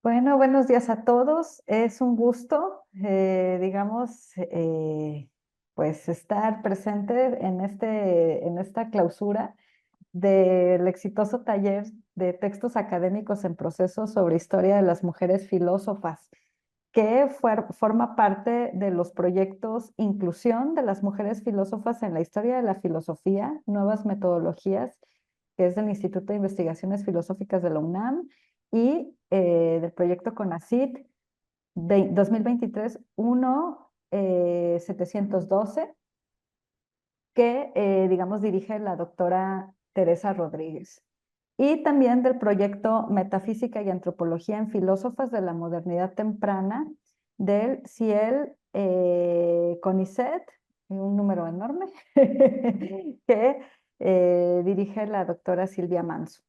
Bueno, buenos días a todos. Es un gusto, pues estar presente en esta clausura del exitoso taller de textos académicos en proceso sobre historia de las mujeres filósofas, que forma parte de los proyectos Inclusión de las mujeres filósofas en la historia de la filosofía, nuevas metodologías, que es del Instituto de Investigaciones Filosóficas de la UNAM, y del proyecto CONACYT 2023-1-712, que, dirige la doctora Teresa Rodríguez. Y también del proyecto Metafísica y Antropología en Filósofas de la Modernidad Temprana del CIEL CONICET, un número enorme, que dirige la doctora Silvia Manso.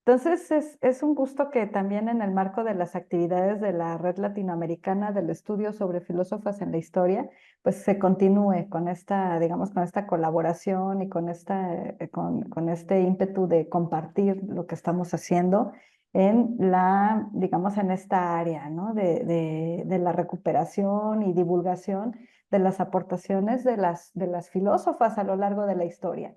Entonces, es un gusto que también en el marco de las actividades de la Red Latinoamericana del Estudio sobre Filósofas en la Historia, pues se continúe con esta, digamos, con esta colaboración y con este ímpetu de compartir lo que estamos haciendo en digamos, en esta área, ¿no? De la recuperación y divulgación de las aportaciones de las filósofas a lo largo de la historia.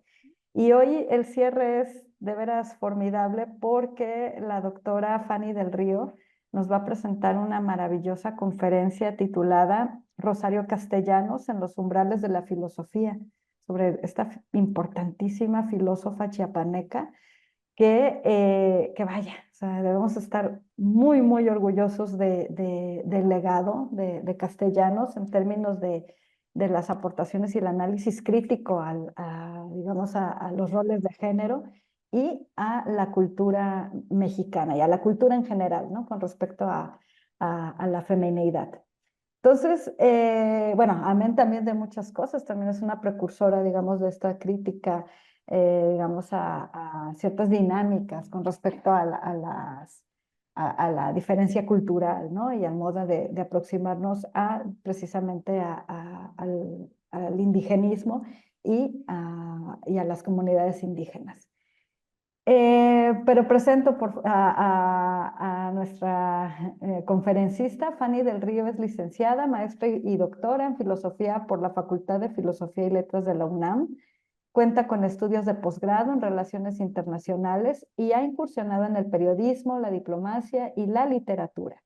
Y hoy el cierre es de veras formidable porque la doctora Fanny del Río nos va a presentar una maravillosa conferencia titulada Rosario Castellanos en los umbrales de la filosofía, sobre esta importantísima filósofa chiapaneca que vaya, o sea, debemos estar muy, muy orgullosos del legado de Castellanos en términos de las aportaciones y el análisis crítico digamos, a los roles de género y a la cultura mexicana y a la cultura en general, ¿no? Con respecto a la femineidad. Entonces, bueno, amén también de muchas cosas, también es una precursora, digamos, de esta crítica, digamos, a ciertas dinámicas con respecto a la diferencia cultural, ¿no? Y al modo de aproximarnos precisamente al indigenismo y a las comunidades indígenas. Pero presento a nuestra conferencista. Fanny del Río es licenciada, maestra y doctora en filosofía por la Facultad de Filosofía y Letras de la UNAM. Cuenta con estudios de posgrado en relaciones internacionales y ha incursionado en el periodismo, la diplomacia y la literatura.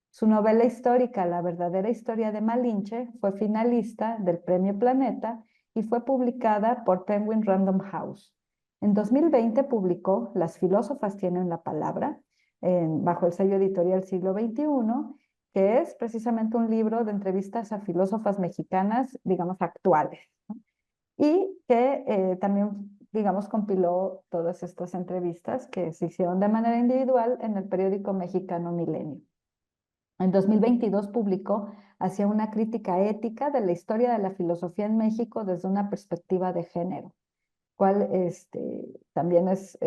Su novela histórica, La verdadera historia de Malinche, fue finalista del Premio Planeta y fue publicada por Penguin Random House. En 2020 publicó Las filósofas tienen la palabra, bajo el sello editorial Siglo XXI, que es precisamente un libro de entrevistas a filósofas mexicanas, digamos, actuales, ¿no? Y que también, digamos, compiló todas estas entrevistas que se hicieron de manera individual en el periódico mexicano Milenio. En 2022 publicó Hacia una crítica ética de la historia de la filosofía en México desde una perspectiva de género, cual también es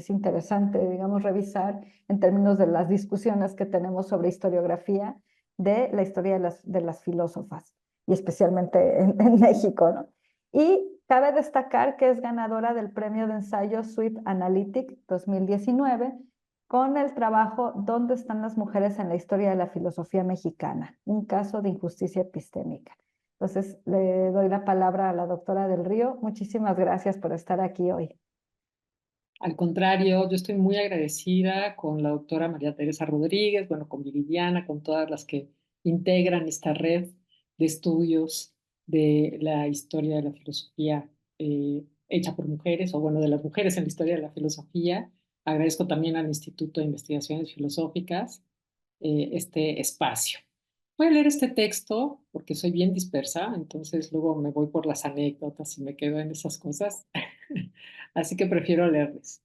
interesante, digamos, revisar en términos de las discusiones que tenemos sobre historiografía de la historia de las filósofas, y especialmente en México, ¿no? Y cabe destacar que es ganadora del premio de ensayo Sweet Analytic 2019 con el trabajo ¿Dónde están las mujeres en la historia de la filosofía mexicana? Un caso de injusticia epistémica. Entonces, le doy la palabra a la doctora del Río. Muchísimas gracias por estar aquí hoy. Al contrario, yo estoy muy agradecida con la doctora María Teresa Rodríguez, bueno, con Viridiana, con todas las que integran esta red de estudios de la historia de la filosofía hecha por mujeres, o bueno, de las mujeres en la historia de la filosofía. Agradezco también al Instituto de Investigaciones Filosóficas este espacio. Voy a leer este texto porque soy bien dispersa, entonces luego me voy por las anécdotas y me quedo en esas cosas. Así que prefiero leerles,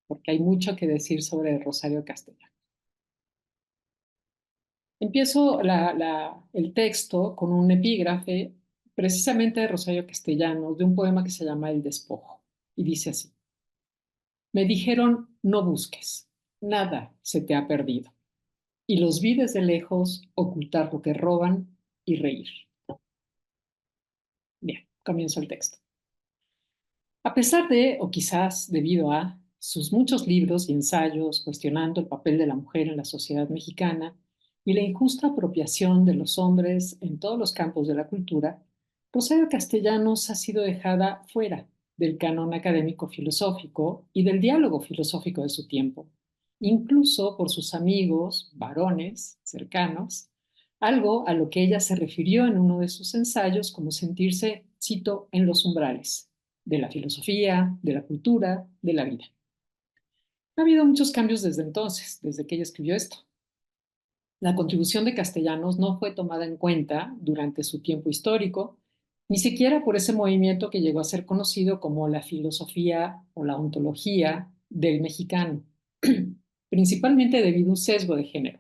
porque hay mucho que decir sobre Rosario Castellanos. Empiezo el texto con un epígrafe precisamente de Rosario Castellanos, de un poema que se llama El Despojo, y dice así: Me dijeron, no busques, nada se te ha perdido, y los vi desde lejos ocultar lo que roban y reír. Bien, comienzo el texto. A pesar de, o quizás debido a, sus muchos libros y ensayos cuestionando el papel de la mujer en la sociedad mexicana y la injusta apropiación de los hombres en todos los campos de la cultura, Rosario Castellanos ha sido dejada fuera del canon académico filosófico y del diálogo filosófico de su tiempo, incluso por sus amigos, varones cercanos, algo a lo que ella se refirió en uno de sus ensayos como sentirse, cito, en los umbrales de la filosofía, de la cultura, de la vida. Ha habido muchos cambios desde entonces, desde que ella escribió esto. La contribución de Castellanos no fue tomada en cuenta durante su tiempo histórico, ni siquiera por ese movimiento que llegó a ser conocido como la filosofía o la ontología del mexicano, principalmente debido a un sesgo de género,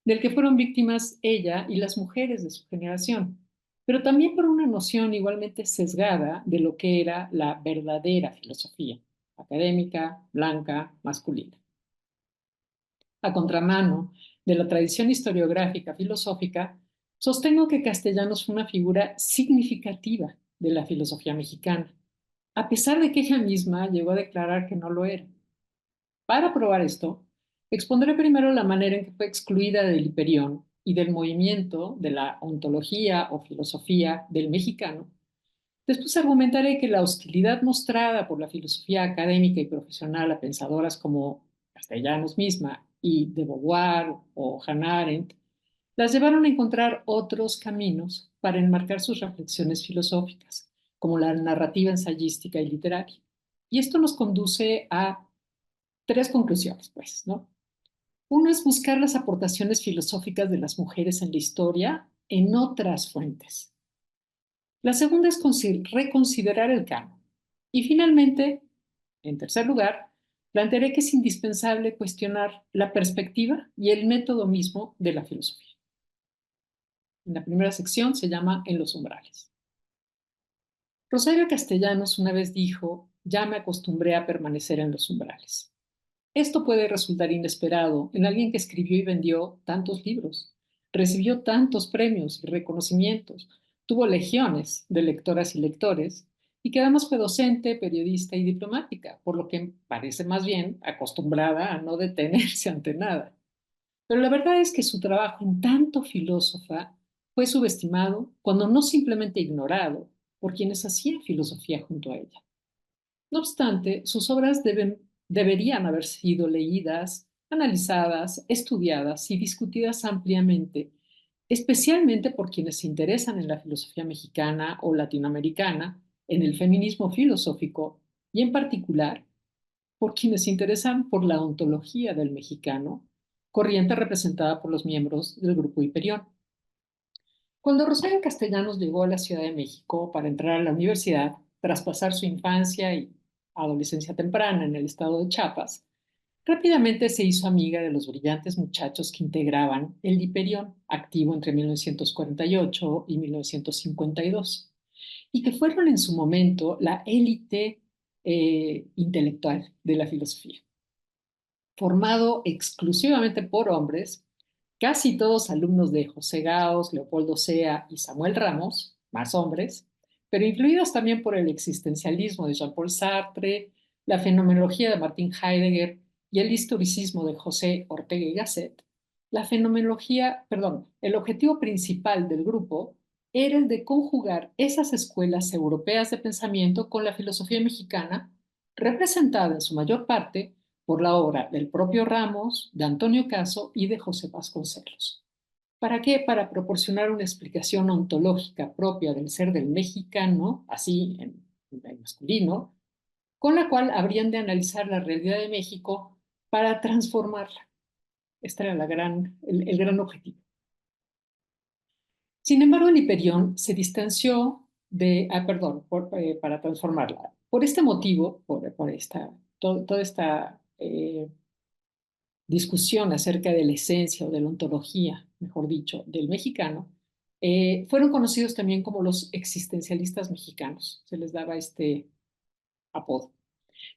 del que fueron víctimas ella y las mujeres de su generación, pero también por una noción igualmente sesgada de lo que era la verdadera filosofía, académica, blanca, masculina. A contramano de la tradición historiográfica filosófica, sostengo que Castellanos fue una figura significativa de la filosofía mexicana, a pesar de que ella misma llegó a declarar que no lo era. Para probar esto, expondré primero la manera en que fue excluida del Hiperión y del movimiento de la ontología o filosofía del mexicano. Después argumentaré que la hostilidad mostrada por la filosofía académica y profesional a pensadoras como Castellanos misma y de Beauvoir o Hannah Arendt las llevaron a encontrar otros caminos para enmarcar sus reflexiones filosóficas, como la narrativa ensayística y literaria. Y esto nos conduce a tres conclusiones, pues, ¿no? Uno es buscar las aportaciones filosóficas de las mujeres en la historia en otras fuentes. La segunda es reconsiderar el canon. Y finalmente, en tercer lugar, plantearé que es indispensable cuestionar la perspectiva y el método mismo de la filosofía. En la primera sección se llama En los umbrales. Rosario Castellanos una vez dijo, ya me acostumbré a permanecer en los umbrales. Esto puede resultar inesperado en alguien que escribió y vendió tantos libros, recibió tantos premios y reconocimientos, tuvo legiones de lectoras y lectores, y que además fue docente, periodista y diplomática, por lo que parece más bien acostumbrada a no detenerse ante nada. Pero la verdad es que su trabajo en tanto filósofa fue subestimado, cuando no simplemente ignorado, por quienes hacían filosofía junto a ella. No obstante, sus obras deberían haber sido leídas, analizadas, estudiadas y discutidas ampliamente, especialmente por quienes se interesan en la filosofía mexicana o latinoamericana, en el feminismo filosófico y en particular por quienes se interesan por la ontología del mexicano, corriente representada por los miembros del Grupo Hiperión. Cuando Rosario Castellanos llegó a la Ciudad de México para entrar a la universidad, tras pasar su infancia y adolescencia temprana en el estado de Chiapas, rápidamente se hizo amiga de los brillantes muchachos que integraban el Hiperión, activo entre 1948 y 1952, y que fueron en su momento la élite intelectual de la filosofía. Formado exclusivamente por hombres, casi todos alumnos de José Gauss, Leopoldo Sea y Samuel Ramos, más hombres, pero influidos también por el existencialismo de Jean-Paul Sartre, la fenomenología de Martin Heidegger y el historicismo de José Ortega y Gasset, el objetivo principal del grupo era el de conjugar esas escuelas europeas de pensamiento con la filosofía mexicana, representada en su mayor parte por la obra del propio Ramos, de Antonio Caso y de José Vasconcelos. ¿Para qué? Para proporcionar una explicación ontológica propia del ser del mexicano, así en masculino, con la cual habrían de analizar la realidad de México para transformarla. Este era el gran objetivo. Sin embargo, el Hiperión se distanció para transformarla. Por este motivo, toda esta discusión acerca de la esencia o de la ontología, mejor dicho, del mexicano, fueron conocidos también como los existencialistas mexicanos. Se les daba este apodo.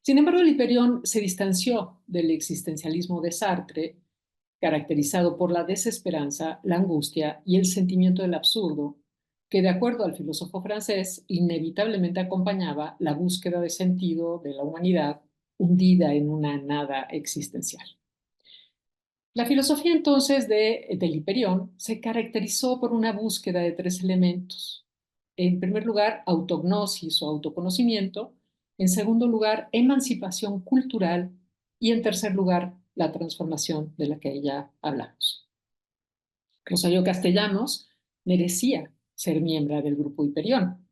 Sin embargo, el Hiperión se distanció del existencialismo de Sartre, caracterizado por la desesperanza, la angustia y el sentimiento del absurdo, que de acuerdo al filósofo francés, inevitablemente acompañaba la búsqueda de sentido de la humanidad hundida en una nada existencial. La filosofía entonces del Hiperión se caracterizó por una búsqueda de tres elementos. En primer lugar, autognosis o autoconocimiento. En segundo lugar, emancipación cultural. Y en tercer lugar, la transformación de la que ya hablamos. Rosario Castellanos merecía ser miembro del grupo Hiperión.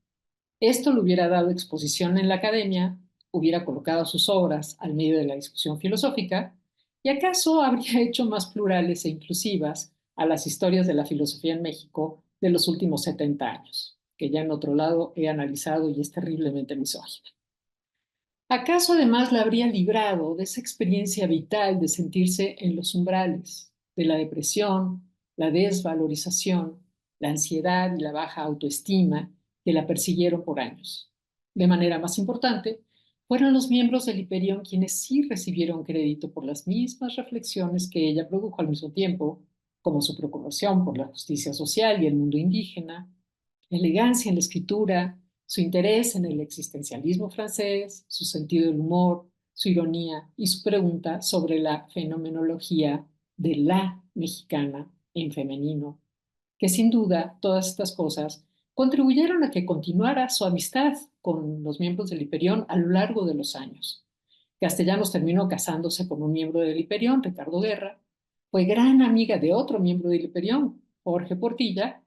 Esto le hubiera dado exposición en la academia, hubiera colocado sus obras al medio de la discusión filosófica y acaso habría hecho más plurales e inclusivas a las historias de la filosofía en México de los últimos 70 años, que ya en otro lado he analizado y es terriblemente misógina. ¿Acaso además la habría librado de esa experiencia vital de sentirse en los umbrales, de la depresión, la desvalorización, la ansiedad y la baja autoestima que la persiguieron por años? De manera más importante, fueron los miembros del Hiperión quienes sí recibieron crédito por las mismas reflexiones que ella produjo al mismo tiempo, como su preocupación por la justicia social y el mundo indígena, la elegancia en la escritura, su interés en el existencialismo francés, su sentido del humor, su ironía y su pregunta sobre la fenomenología de la mexicana en femenino, que sin duda todas estas cosas contribuyeron a que continuara su amistad con los miembros del Hiperión a lo largo de los años. Castellanos terminó casándose con un miembro del Hiperión, Ricardo Guerra, fue gran amiga de otro miembro del Hiperión, Jorge Portilla,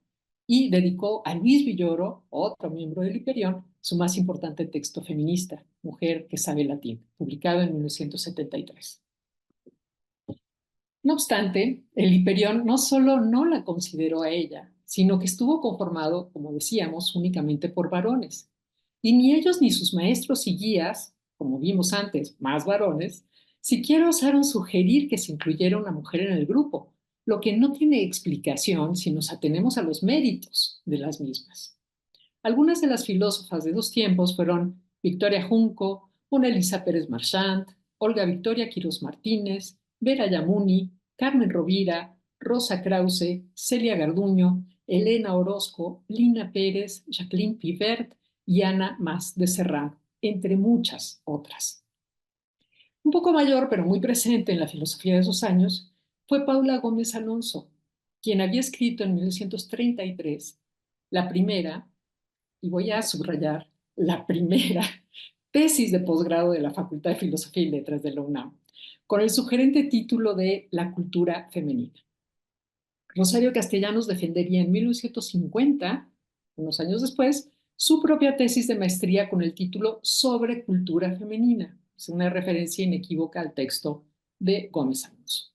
y dedicó a Luis Villoro, otro miembro del Hiperión, su más importante texto feminista, Mujer que sabe latín, publicado en 1973. No obstante, el Hiperión no solo no la consideró a ella, sino que estuvo conformado, como decíamos, únicamente por varones. Y ni ellos ni sus maestros y guías, como vimos antes, más varones, siquiera osaron sugerir que se incluyera una mujer en el grupo, lo que no tiene explicación si nos atenemos a los méritos de las mismas. Algunas de las filósofas de dos tiempos fueron Victoria Junco, Mona Elisa Pérez Marchand, Olga Victoria Quirós Martínez, Vera Yamuni, Carmen Rovira, Rosa Krause, Celia Garduño, Elena Orozco, Lina Pérez, Jacqueline Pivert y Ana Mas de Serrano, entre muchas otras. Un poco mayor, pero muy presente en la filosofía de esos años, fue Paula Gómez Alonso, quien había escrito en 1933 la primera, y voy a subrayar, la primera tesis de posgrado de la Facultad de Filosofía y Letras de la UNAM, con el sugerente título de La cultura femenina. Rosario Castellanos defendería en 1950, unos años después, su propia tesis de maestría con el título Sobre cultura femenina. Es una referencia inequívoca al texto de Gómez Alonso.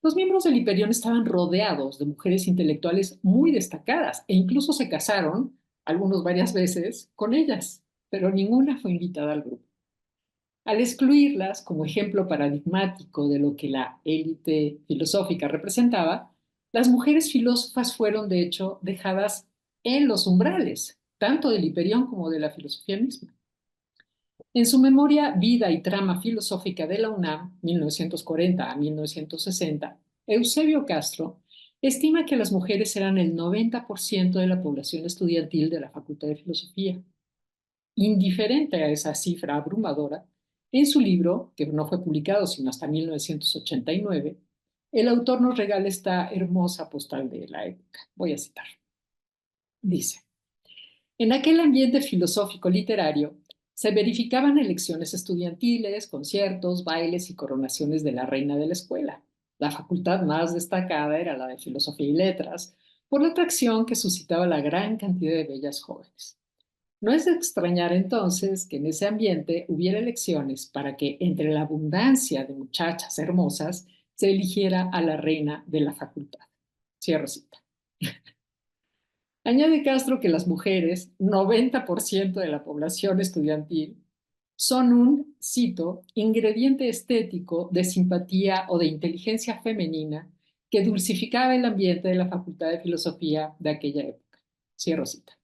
Los miembros del Hiperión estaban rodeados de mujeres intelectuales muy destacadas e incluso se casaron, algunos varias veces, con ellas, pero ninguna fue invitada al grupo. Al excluirlas como ejemplo paradigmático de lo que la élite filosófica representaba, las mujeres filósofas fueron, de hecho, dejadas en los umbrales, tanto del Hiperión como de la filosofía misma. En su memoria Vida y trama filosófica de la UNAM, 1940 a 1960, Eusebio Castro estima que las mujeres eran el 90% de la población estudiantil de la Facultad de Filosofía. Indiferente a esa cifra abrumadora, en su libro, que no fue publicado sino hasta 1989, el autor nos regala esta hermosa postal de la época. Voy a citar. Dice: en aquel ambiente filosófico literario se verificaban elecciones estudiantiles, conciertos, bailes y coronaciones de la reina de la escuela. La facultad más destacada era la de Filosofía y Letras, por la atracción que suscitaba la gran cantidad de bellas jóvenes. No es de extrañar entonces que en ese ambiente hubiera elecciones para que entre la abundancia de muchachas hermosas se eligiera a la reina de la facultad. Cierro cita. Añade Castro que las mujeres, 90% de la población estudiantil, son un, cito, ingrediente estético de simpatía o de inteligencia femenina que dulcificaba el ambiente de la Facultad de Filosofía de aquella época. Cierro cita.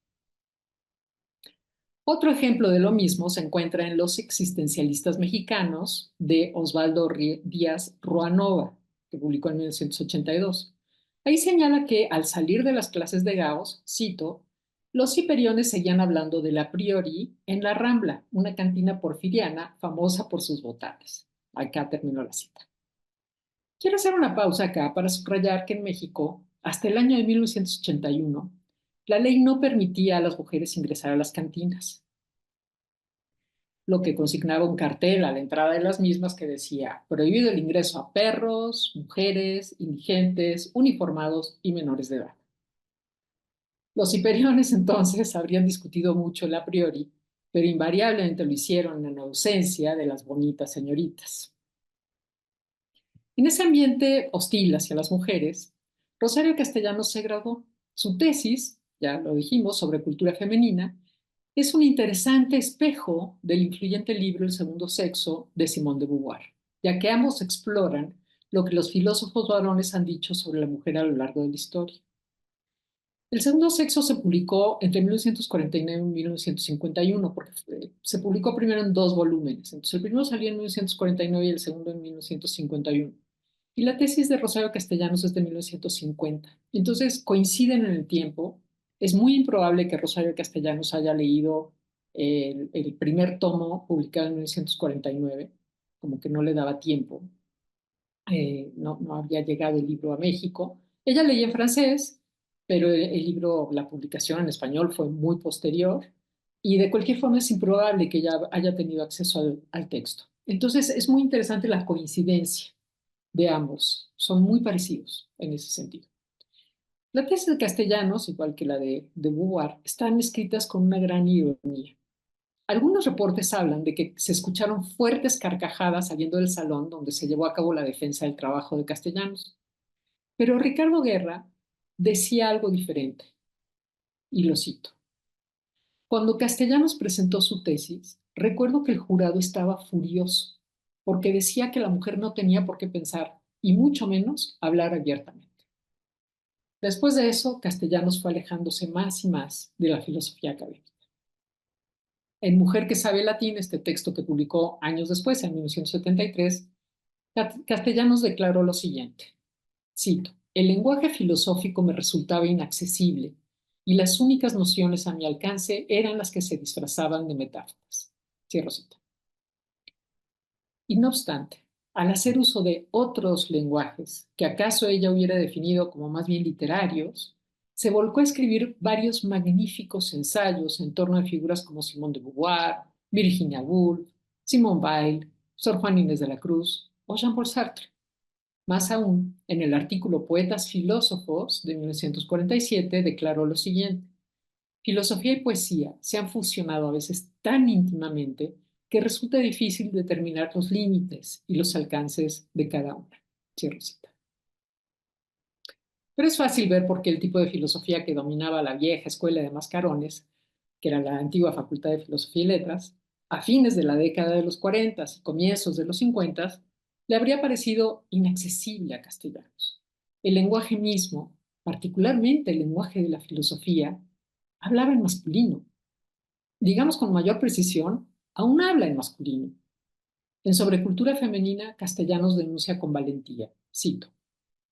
Otro ejemplo de lo mismo se encuentra en Los existencialistas mexicanos de Osvaldo Díaz Ruanova, que publicó en 1982. Ahí señala que al salir de las clases de Gauss, cito, Los hiperiones seguían hablando de la priori en La Rambla, una cantina porfiriana famosa por sus botanas. Acá terminó la cita. Quiero hacer una pausa acá para subrayar que en México, hasta el año de 1981, la ley no permitía a las mujeres ingresar a las cantinas, lo que consignaba un cartel a la entrada de las mismas que decía prohibido el ingreso a perros, mujeres, indigentes, uniformados y menores de edad. Los hiperiones entonces habrían discutido mucho el a priori, pero invariablemente lo hicieron en ausencia de las bonitas señoritas. En ese ambiente hostil hacia las mujeres, Rosario Castellanos se graduó. Su tesis, ya lo dijimos, sobre cultura femenina, es un interesante espejo del influyente libro El segundo sexo de Simone de Beauvoir, ya que ambos exploran lo que los filósofos varones han dicho sobre la mujer a lo largo de la historia. El segundo sexo se publicó entre 1949 y 1951, porque se publicó primero en dos volúmenes. Entonces, el primero salió en 1949 y el segundo en 1951. Y la tesis de Rosario Castellanos es de 1950. Entonces, coinciden en el tiempo. Es muy improbable que Rosario Castellanos haya leído el primer tomo publicado en 1949, como que no le daba tiempo. No había llegado el libro a México. Ella leía en francés, pero el libro, la publicación en español fue muy posterior y de cualquier forma es improbable que ella haya tenido acceso al texto. Entonces es muy interesante la coincidencia de ambos, son muy parecidos en ese sentido. La tesis de Castellanos, igual que la de Beauvoir, están escritas con una gran ironía. Algunos reportes hablan de que se escucharon fuertes carcajadas saliendo del salón donde se llevó a cabo la defensa del trabajo de Castellanos. Pero Ricardo Guerra decía algo diferente, y lo cito. Cuando Castellanos presentó su tesis, recuerdo que el jurado estaba furioso, porque decía que la mujer no tenía por qué pensar, y mucho menos hablar abiertamente. Después de eso, Castellanos fue alejándose más y más de la filosofía académica. En Mujer que sabe latín, este texto que publicó años después, en 1973, Castellanos declaró lo siguiente, cito, el lenguaje filosófico me resultaba inaccesible y las únicas nociones a mi alcance eran las que se disfrazaban de metáforas. Cierro cita. Y no obstante, al hacer uso de otros lenguajes, que acaso ella hubiera definido como más bien literarios, se volcó a escribir varios magníficos ensayos en torno a figuras como Simone de Beauvoir, Virginia Woolf, Simone Weil, Sor Juana Inés de la Cruz o Jean-Paul Sartre. Más aún, en el artículo Poetas Filósofos de 1947 declaró lo siguiente. Filosofía y poesía se han fusionado a veces tan íntimamente que resulta difícil determinar los límites y los alcances de cada una. Cierro cita. Pero es fácil ver por qué el tipo de filosofía que dominaba la vieja escuela de Mascarones, que era la antigua Facultad de Filosofía y Letras, a fines de la década de los 40 y comienzos de los 50, le habría parecido inaccesible a Castellanos. El lenguaje mismo, particularmente el lenguaje de la filosofía, hablaba en masculino. Digamos con mayor precisión, aún habla en masculino. En Sobrecultura Femenina, Castellanos denuncia con valentía, cito,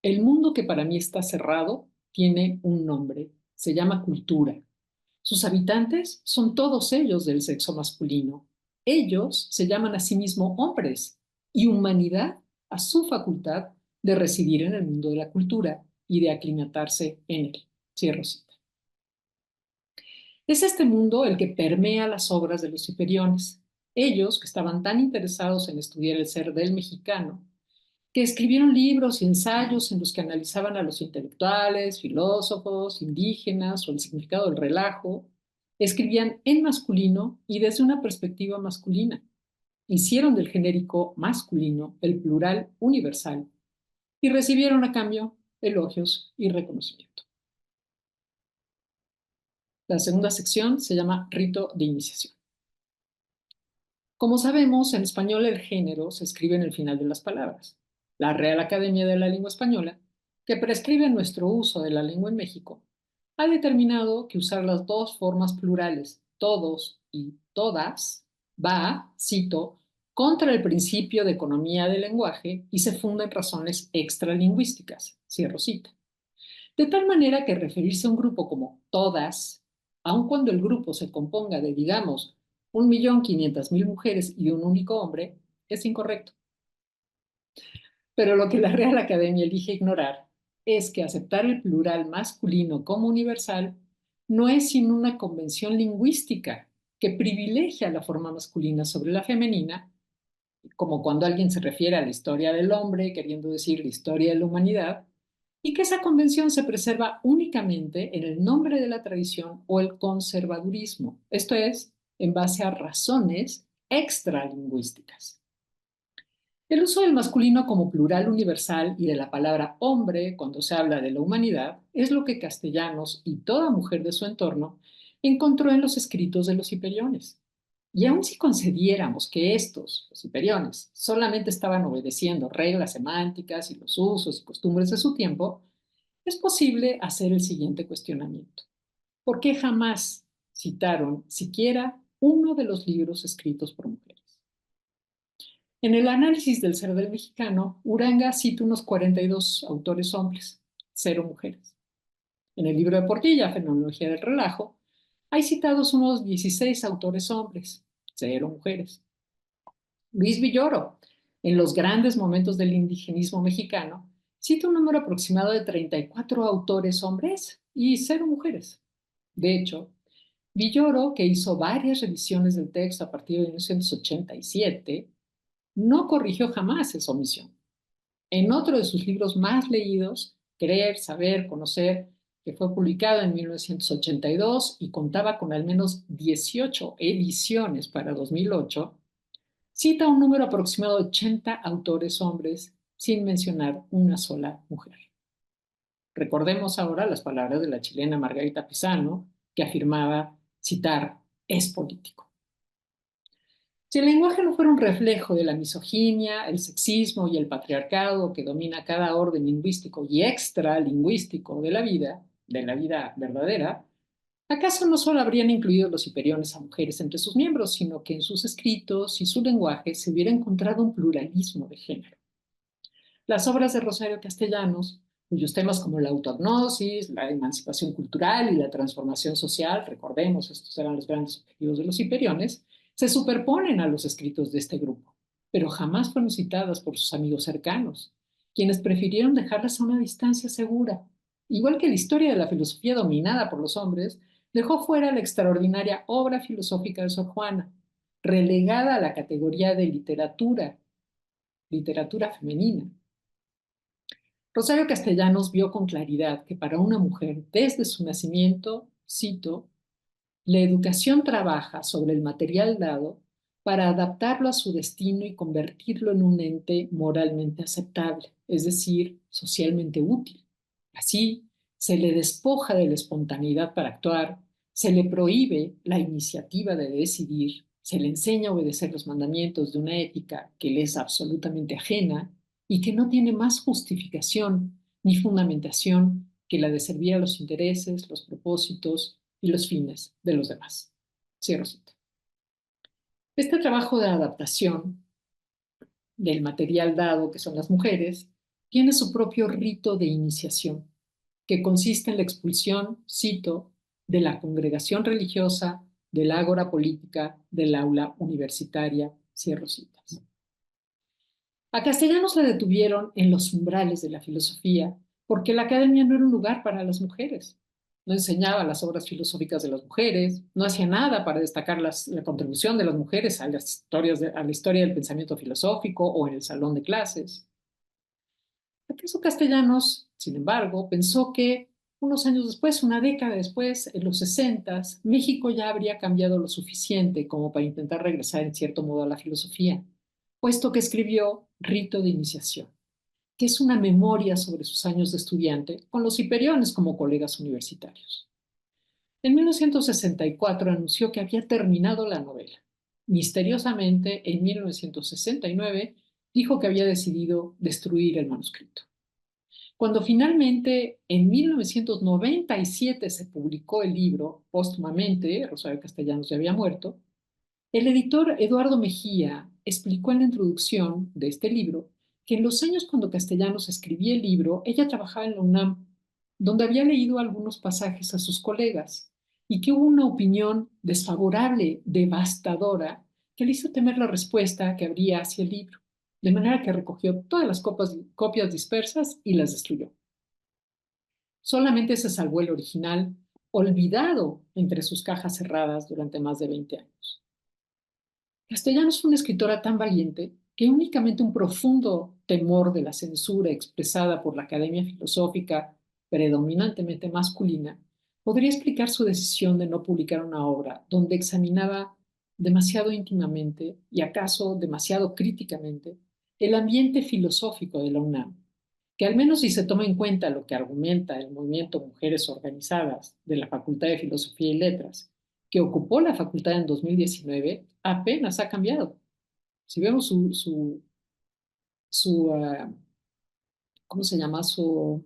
el mundo que para mí está cerrado tiene un nombre, se llama cultura. Sus habitantes son todos ellos del sexo masculino. Ellos se llaman a sí mismos hombres y humanidad a su facultad de residir en el mundo de la cultura y de aclimatarse en él. Cierro cita. Es este mundo el que permea las obras de los hiperiones. Ellos, que estaban tan interesados en estudiar el ser del mexicano, que escribieron libros y ensayos en los que analizaban a los intelectuales, filósofos, indígenas o el significado del relajo, escribían en masculino y desde una perspectiva masculina. Hicieron del genérico masculino el plural universal y recibieron a cambio elogios y reconocimiento. La segunda sección se llama Rito de Iniciación. Como sabemos, en español el género se escribe en el final de las palabras. La Real Academia de la Lengua Española, que prescribe nuestro uso de la lengua en México, ha determinado que usar las dos formas plurales, todos y todas, va, cito, contra el principio de economía del lenguaje y se funda en razones extralingüísticas, cierro cita. De tal manera que referirse a un grupo como todas aun cuando el grupo se componga de, digamos, 1.500.000 mujeres y un único hombre, es incorrecto. Pero lo que la Real Academia elige ignorar es que aceptar el plural masculino como universal no es sino una convención lingüística que privilegia la forma masculina sobre la femenina, como cuando alguien se refiere a la historia del hombre, queriendo decir la historia de la humanidad, y que esa convención se preserva únicamente en el nombre de la tradición o el conservadurismo, esto es, en base a razones extralingüísticas. El uso del masculino como plural universal y de la palabra hombre cuando se habla de la humanidad es lo que Castellanos y toda mujer de su entorno encontró en los escritos de los hiperiones. Y aun si concediéramos que estos, los hiperiones, solamente estaban obedeciendo reglas semánticas y los usos y costumbres de su tiempo, es posible hacer el siguiente cuestionamiento. ¿Por qué jamás citaron siquiera uno de los libros escritos por mujeres? En el análisis del ser del mexicano, Uranga cita unos 42 autores hombres, 0 mujeres. En el libro de Portilla, Fenomenología del Relajo, hay citados unos 16 autores hombres, 0 mujeres. Luis Villoro, en los grandes momentos del indigenismo mexicano, cita un número aproximado de 34 autores hombres y 0 mujeres. De hecho, Villoro, que hizo varias revisiones del texto a partir de 1987, no corrigió jamás esa omisión. En otro de sus libros más leídos, Querer, Saber, Conocer, que fue publicado en 1982 y contaba con al menos 18 ediciones para 2008, cita un número aproximado de 80 autores hombres sin mencionar una sola mujer. Recordemos ahora las palabras de la chilena Margarita Pisano, que afirmaba citar es político. Si el lenguaje no fuera un reflejo de la misoginia, el sexismo y el patriarcado que domina cada orden lingüístico y extralingüístico de la vida verdadera, ¿acaso no solo habrían incluido los hiperiones a mujeres entre sus miembros, sino que en sus escritos y su lenguaje se hubiera encontrado un pluralismo de género? Las obras de Rosario Castellanos, cuyos temas como la autoagnosis, la emancipación cultural y la transformación social, recordemos, estos eran los grandes objetivos de los hiperiones, se superponen a los escritos de este grupo, pero jamás fueron citadas por sus amigos cercanos, quienes prefirieron dejarlas a una distancia segura. Igual que la historia de la filosofía dominada por los hombres, dejó fuera la extraordinaria obra filosófica de Sor Juana, relegada a la categoría de literatura femenina. Rosario Castellanos vio con claridad que para una mujer, desde su nacimiento, cito, la educación trabaja sobre el material dado para adaptarlo a su destino y convertirlo en un ente moralmente aceptable, es decir, socialmente útil. Así, se le despoja de la espontaneidad para actuar, se le prohíbe la iniciativa de decidir, se le enseña a obedecer los mandamientos de una ética que le es absolutamente ajena y que no tiene más justificación ni fundamentación que la de servir a los intereses, los propósitos y los fines de los demás. Cierro cita. Este trabajo de adaptación del material dado, que son las mujeres, tiene su propio rito de iniciación, que consiste en la expulsión, cito, de la congregación religiosa, del ágora política, del aula universitaria, cierro citas. A Castellanos la detuvieron en los umbrales de la filosofía porque la academia no era un lugar para las mujeres. No enseñaba las obras filosóficas de las mujeres, no hacía nada para destacar la contribución de las mujeres a la historia del pensamiento filosófico o en el salón de clases. Acaso Castellanos, sin embargo, pensó que unos años después, una década después, en los 60, México ya habría cambiado lo suficiente como para intentar regresar en cierto modo a la filosofía, puesto que escribió Rito de Iniciación, que es una memoria sobre sus años de estudiante con los hiperiones como colegas universitarios. En 1964 anunció que había terminado la novela. Misteriosamente, en 1969, dijo que había decidido destruir el manuscrito. Cuando finalmente en 1997 se publicó el libro, póstumamente, Rosario Castellanos ya había muerto, el editor Eduardo Mejía explicó en la introducción de este libro que en los años cuando Castellanos escribía el libro, ella trabajaba en la UNAM, donde había leído algunos pasajes a sus colegas y que hubo una opinión desfavorable, devastadora, que le hizo temer la respuesta que habría hacia el libro, de manera que recogió todas las copias dispersas y las destruyó. Solamente se salvó el original, olvidado entre sus cajas cerradas durante más de 20 años. Castellanos fue una escritora tan valiente que únicamente un profundo temor de la censura expresada por la Academia Filosófica, predominantemente masculina, podría explicar su decisión de no publicar una obra donde examinaba demasiado íntimamente y acaso demasiado críticamente el ambiente filosófico de la UNAM, que al menos si se toma en cuenta lo que argumenta el movimiento Mujeres Organizadas de la Facultad de Filosofía y Letras, que ocupó la facultad en 2019, apenas ha cambiado. Si vemos su ¿cómo se llama? Su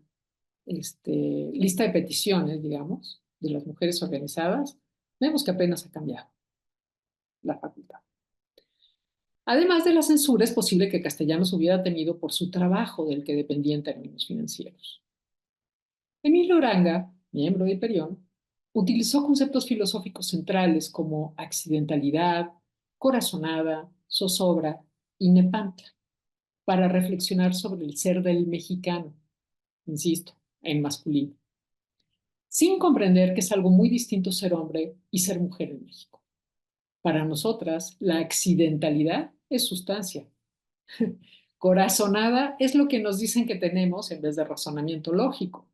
lista de peticiones, digamos, de las mujeres organizadas, vemos que apenas ha cambiado la facultad. Además de la censura, es posible que Castellanos hubiera temido por su trabajo del que dependía en términos financieros. Emilio Uranga, miembro de Hiperión, utilizó conceptos filosóficos centrales como accidentalidad, corazonada, zozobra y nepantla para reflexionar sobre el ser del mexicano, insisto, en masculino, sin comprender que es algo muy distinto ser hombre y ser mujer en México. Para nosotras, la accidentalidad es sustancia. Corazonada es lo que nos dicen que tenemos en vez de razonamiento lógico.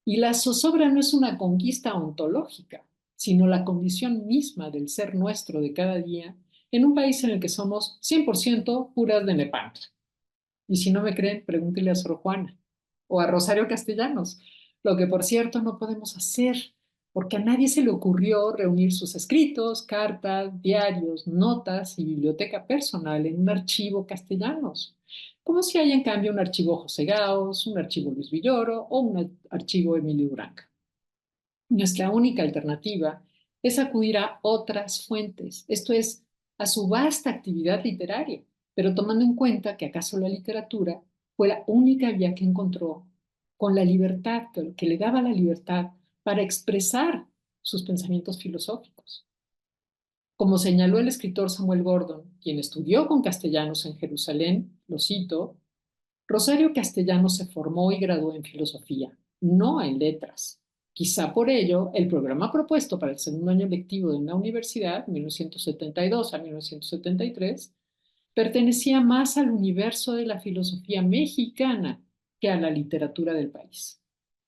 Y la zozobra no es una conquista ontológica, sino la condición misma del ser nuestro de cada día en un país en el que somos 100% puras de Nepantla. Y si no me creen, pregúntele a Sor Juana o a Rosario Castellanos, lo que por cierto no podemos hacer, porque a nadie se le ocurrió reunir sus escritos, cartas, diarios, notas y biblioteca personal en un archivo Castellanos, como si hay en cambio un archivo José Gaos, un archivo Luis Villoro o un archivo Emilio Uranga. Nuestra única alternativa es acudir a otras fuentes, esto es, a su vasta actividad literaria, pero tomando en cuenta que acaso la literatura fue la única vía que encontró con la libertad, que le daba la libertad para expresar sus pensamientos filosóficos. Como señaló el escritor Samuel Gordon, quien estudió con Castellanos en Jerusalén, lo cito, Rosario Castellanos se formó y graduó en filosofía, no en letras. Quizá por ello, el programa propuesto para el segundo año lectivo de una universidad, 1972 a 1973, pertenecía más al universo de la filosofía mexicana que a la literatura del país.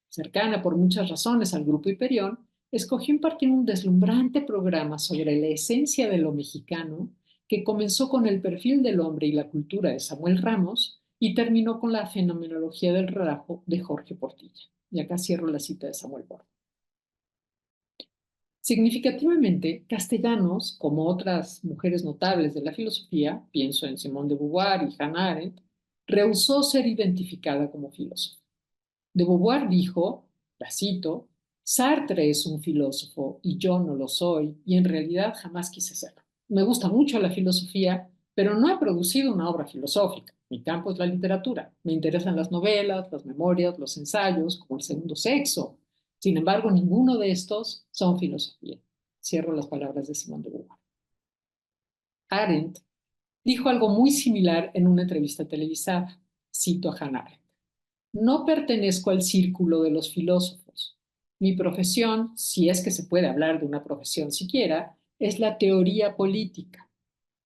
Cercana por muchas razones al Grupo Hiperión, escogió impartir un deslumbrante programa sobre la esencia de lo mexicano que comenzó con el perfil del hombre y la cultura de Samuel Ramos y terminó con la fenomenología del relajo de Jorge Portilla. Y acá cierro la cita de Samuel Portilla. Significativamente, Castellanos, como otras mujeres notables de la filosofía, pienso en Simone de Beauvoir y Hannah Arendt, rehusó ser identificada como filósofa. De Beauvoir dijo, la cito, Sartre es un filósofo y yo no lo soy y en realidad jamás quise serlo. Me gusta mucho la filosofía, pero no he producido una obra filosófica. Mi campo es la literatura. Me interesan las novelas, las memorias, los ensayos, como El segundo sexo. Sin embargo, ninguno de estos son filosofía. Cierro las palabras de Simone de Beauvoir. Arendt dijo algo muy similar en una entrevista televisada. Cito a Hannah Arendt. No pertenezco al círculo de los filósofos. Mi profesión, si es que se puede hablar de una profesión siquiera, es la teoría política.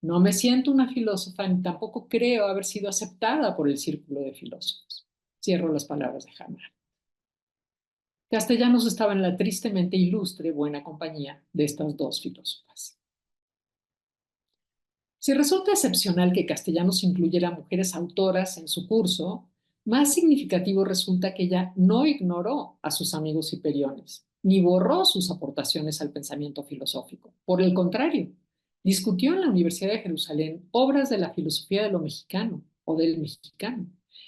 No me siento una filósofa ni tampoco creo haber sido aceptada por el círculo de filósofos. Cierro las palabras de Hannah. Castellanos estaba en la tristemente ilustre buena compañía de estas dos filósofas. Si resulta excepcional que Castellanos incluyera mujeres autoras en su curso, más significativo resulta que ella no ignoró a sus amigos hiperiones, ni borró sus aportaciones al pensamiento filosófico. Por el contrario, discutió en la Universidad de Jerusalén obras de la filosofía de lo mexicano o del mexicano,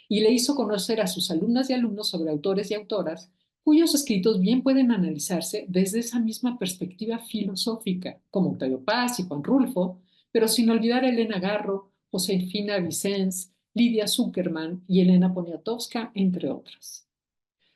y le hizo conocer a sus alumnas y alumnos sobre autores y autoras cuyos escritos bien pueden analizarse desde esa misma perspectiva filosófica, como Octavio Paz y Juan Rulfo, pero sin olvidar a Elena Garro, Josefina Vicens, Lidia Zuckerman y Elena Poniatowska, entre otras.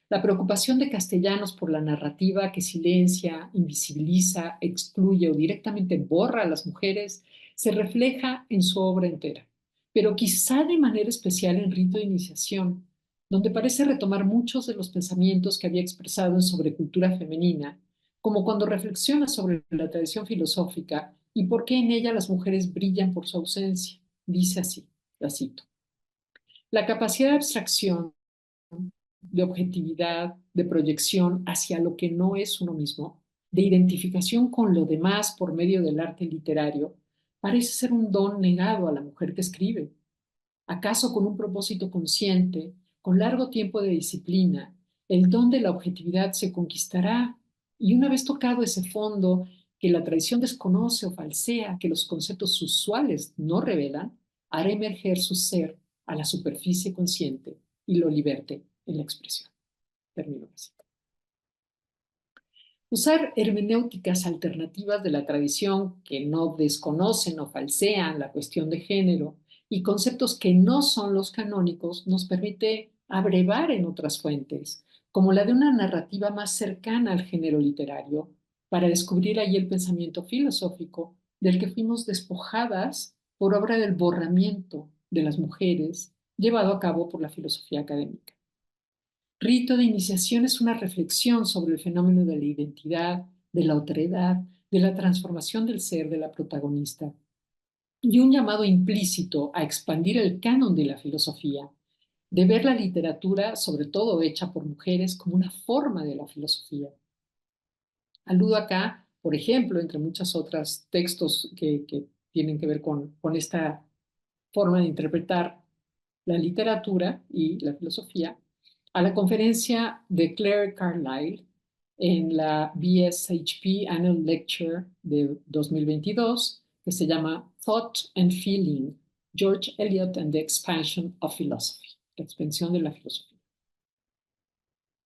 La preocupación de Castellanos por la narrativa que silencia, invisibiliza, excluye o directamente borra a las mujeres se refleja en su obra entera, pero quizá de manera especial en Rito de Iniciación, donde parece retomar muchos de los pensamientos que había expresado en Sobrecultura Femenina, como cuando reflexiona sobre la tradición filosófica y por qué en ella las mujeres brillan por su ausencia. Dice así, la cito: la capacidad de abstracción, de objetividad, de proyección hacia lo que no es uno mismo, de identificación con lo demás por medio del arte literario, parece ser un don negado a la mujer que escribe. ¿Acaso con un propósito consciente, con largo tiempo de disciplina, el don de la objetividad se conquistará? Y una vez tocado ese fondo que la tradición desconoce o falsea, que los conceptos usuales no revelan, hará emerger su ser a la superficie consciente y lo liberte en la expresión. Termino así. Usar hermenéuticas alternativas de la tradición que no desconocen o falsean la cuestión de género y conceptos que no son los canónicos nos permite abrevar en otras fuentes, como la de una narrativa más cercana al género literario, para descubrir allí el pensamiento filosófico del que fuimos despojadas por obra del borramiento de las mujeres llevado a cabo por la filosofía académica. Rito de iniciación es una reflexión sobre el fenómeno de la identidad, de la otredad, de la transformación del ser de la protagonista y un llamado implícito a expandir el canon de la filosofía, de ver la literatura, sobre todo hecha por mujeres, como una forma de la filosofía. Aludo acá, por ejemplo, entre muchos otros textos que tienen que ver con esta forma de interpretar la literatura y la filosofía, a la conferencia de Claire Carlyle en la BSHP Annual Lecture de 2022, que se llama Thought and Feeling, George Eliot and the Expansion of Philosophy, la expansión de la filosofía.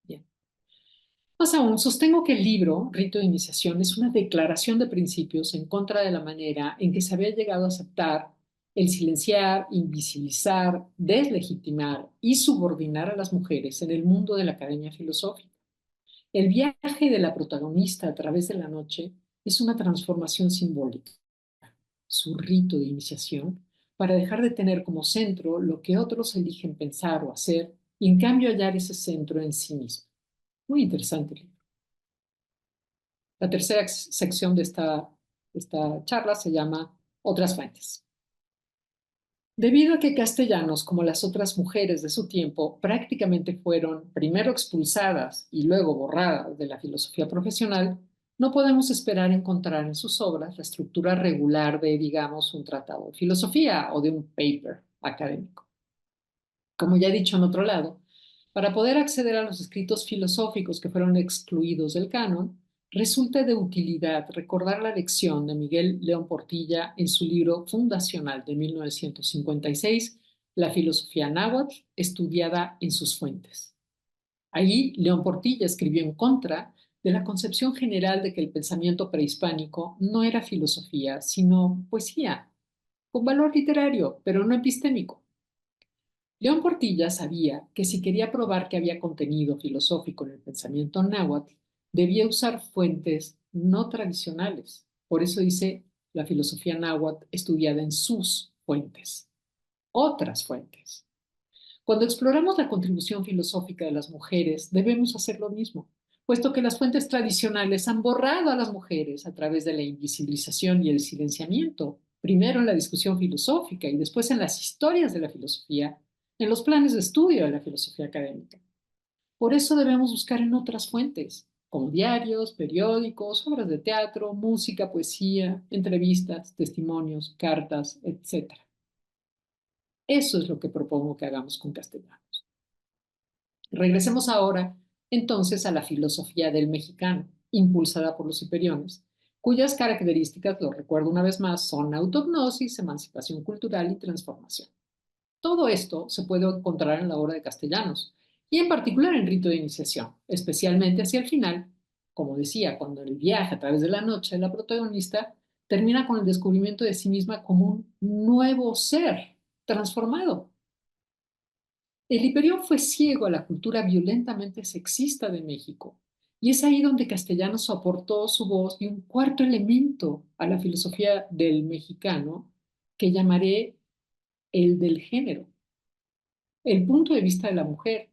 Bien. Más aún, sostengo que el libro, Rito de Iniciación, es una declaración de principios en contra de la manera en que se había llegado a aceptar el silenciar, invisibilizar, deslegitimar y subordinar a las mujeres en el mundo de la academia filosófica. El viaje de la protagonista a través de la noche es una transformación simbólica, su rito de iniciación, para dejar de tener como centro lo que otros eligen pensar o hacer y en cambio hallar ese centro en sí mismo. Muy interesante el libro. La tercera sección de esta charla se llama Otras fuentes. Debido a que Castellanos, como las otras mujeres de su tiempo, prácticamente fueron primero expulsadas y luego borradas de la filosofía profesional, no podemos esperar encontrar en sus obras la estructura regular de, digamos, un tratado de filosofía o de un paper académico. Como ya he dicho en otro lado, para poder acceder a los escritos filosóficos que fueron excluidos del canon, resulta de utilidad recordar la lección de Miguel León Portilla en su libro fundacional de 1956, La filosofía náhuatl estudiada en sus fuentes. Allí, León Portilla escribió en contra de la concepción general de que el pensamiento prehispánico no era filosofía, sino poesía, con valor literario, pero no epistémico. León Portilla sabía que si quería probar que había contenido filosófico en el pensamiento náhuatl, debía usar fuentes no tradicionales. Por eso dice la filosofía náhuatl estudiada en sus fuentes, otras fuentes. Cuando exploramos la contribución filosófica de las mujeres, debemos hacer lo mismo, puesto que las fuentes tradicionales han borrado a las mujeres a través de la invisibilización y el silenciamiento, primero en la discusión filosófica y después en las historias de la filosofía, en los planes de estudio de la filosofía académica. Por eso debemos buscar en otras fuentes, como diarios, periódicos, obras de teatro, música, poesía, entrevistas, testimonios, cartas, etc. Eso es lo que propongo que hagamos con Castellanos. Regresemos ahora entonces a la filosofía del mexicano, impulsada por los hiperiones, cuyas características, lo recuerdo una vez más, son autognosis, emancipación cultural y transformación. Todo esto se puede encontrar en la obra de Castellanos, y en particular en Rito de Iniciación, especialmente hacia el final, como decía, cuando el viaje a través de la noche de la protagonista termina con el descubrimiento de sí misma como un nuevo ser transformado. El Hiperión fue ciego a la cultura violentamente sexista de México, y es ahí donde Castellanos aportó su voz y un cuarto elemento a la filosofía del mexicano, que llamaré el del género, el punto de vista de la mujer,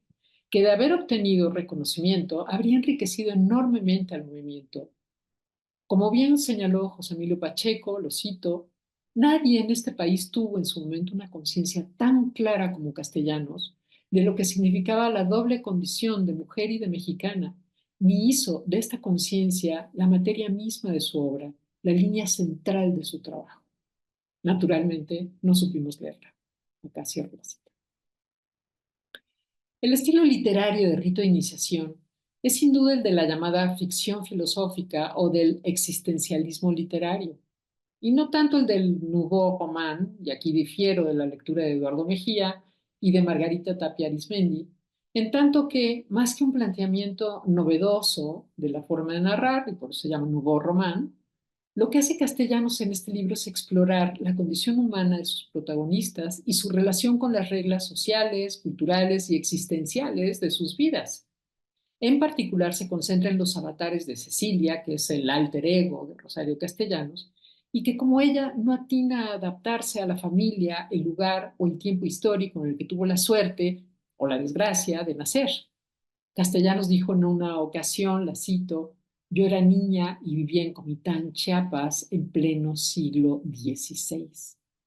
que de haber obtenido reconocimiento habría enriquecido enormemente al movimiento. Como bien señaló José Emilio Pacheco, lo cito, nadie en este país tuvo en su momento una conciencia tan clara como Castellanos de lo que significaba la doble condición de mujer y de mexicana, ni hizo de esta conciencia la materia misma de su obra, la línea central de su trabajo. Naturalmente, no supimos leerla. Acá cierro la cita. El estilo literario de Rito de Iniciación es sin duda el de la llamada ficción filosófica o del existencialismo literario, y no tanto el del Nouveau Roman, y aquí difiero de la lectura de Eduardo Mejía y de Margarita Tapia Arizmendi, en tanto que, más que un planteamiento novedoso de la forma de narrar, y por eso se llama Nouveau Roman, lo que hace Castellanos en este libro es explorar la condición humana de sus protagonistas y su relación con las reglas sociales, culturales y existenciales de sus vidas. En particular, se concentra en los avatares de Cecilia, que es el alter ego de Rosario Castellanos, y que como ella no atina a adaptarse a la familia, el lugar o el tiempo histórico en el que tuvo la suerte o la desgracia de nacer. Castellanos dijo en una ocasión, la cito, yo era niña y vivía en Comitán, Chiapas, en pleno siglo XVI.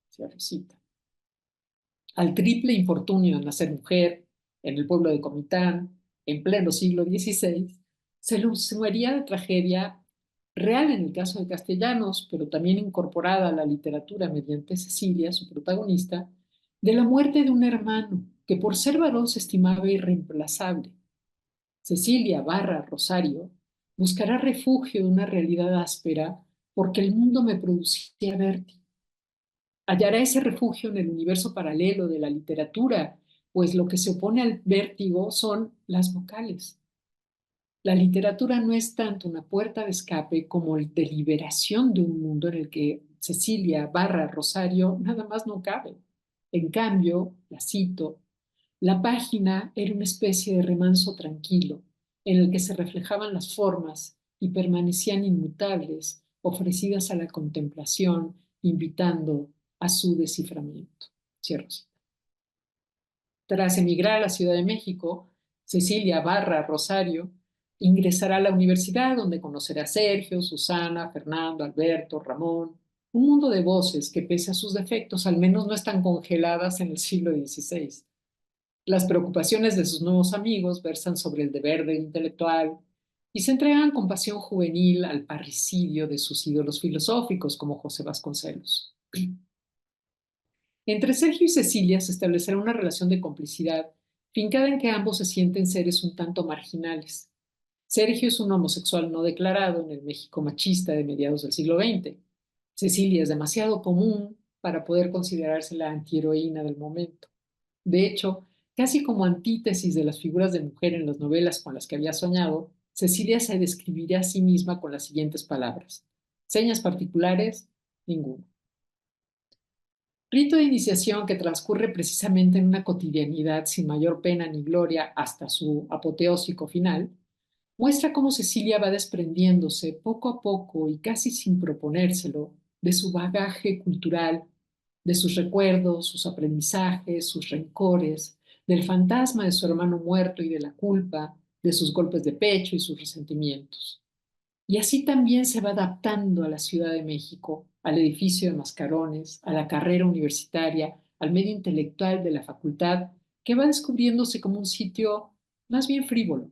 Cierro cita. Al triple infortunio de nacer mujer en el pueblo de Comitán, en pleno siglo XVI, se le sumaría la tragedia real en el caso de Castellanos, pero también incorporada a la literatura mediante Cecilia, su protagonista, de la muerte de un hermano que por ser varón se estimaba irreemplazable. Cecilia barra Rosario buscará refugio de una realidad áspera porque el mundo me producía vértigo. Hallará ese refugio en el universo paralelo de la literatura, pues lo que se opone al vértigo son las vocales. La literatura no es tanto una puerta de escape como el de liberación de un mundo en el que Cecilia barra Rosario nada más no cabe. En cambio, la cito, la página era una especie de remanso tranquilo, en el que se reflejaban las formas y permanecían inmutables, ofrecidas a la contemplación, invitando a su desciframiento. Cierro cita. Tras emigrar a la Ciudad de México, Cecilia barra Rosario ingresará a la universidad donde conocerá a Sergio, Susana, Fernando, Alberto, Ramón, un mundo de voces que pese a sus defectos al menos no están congeladas en el siglo XVI. Las preocupaciones de sus nuevos amigos versan sobre el deber del intelectual y se entregan con pasión juvenil al parricidio de sus ídolos filosóficos como José Vasconcelos. Entre Sergio y Cecilia se establecerá una relación de complicidad, fincada en que ambos se sienten seres un tanto marginales. Sergio es un homosexual no declarado en el México machista de mediados del siglo XX. Cecilia es demasiado común para poder considerarse la antiheroína del momento. De hecho, casi como antítesis de las figuras de mujer en las novelas con las que había soñado, Cecilia se describirá a sí misma con las siguientes palabras. Señas particulares, ninguna. Rito de iniciación que transcurre precisamente en una cotidianidad sin mayor pena ni gloria hasta su apoteósico final, muestra cómo Cecilia va desprendiéndose poco a poco y casi sin proponérselo de su bagaje cultural, de sus recuerdos, sus aprendizajes, sus rencores, del fantasma de su hermano muerto y de la culpa, de sus golpes de pecho y sus resentimientos. Y así también se va adaptando a la Ciudad de México, al edificio de Mascarones, a la carrera universitaria, al medio intelectual de la facultad, que va descubriéndose como un sitio más bien frívolo,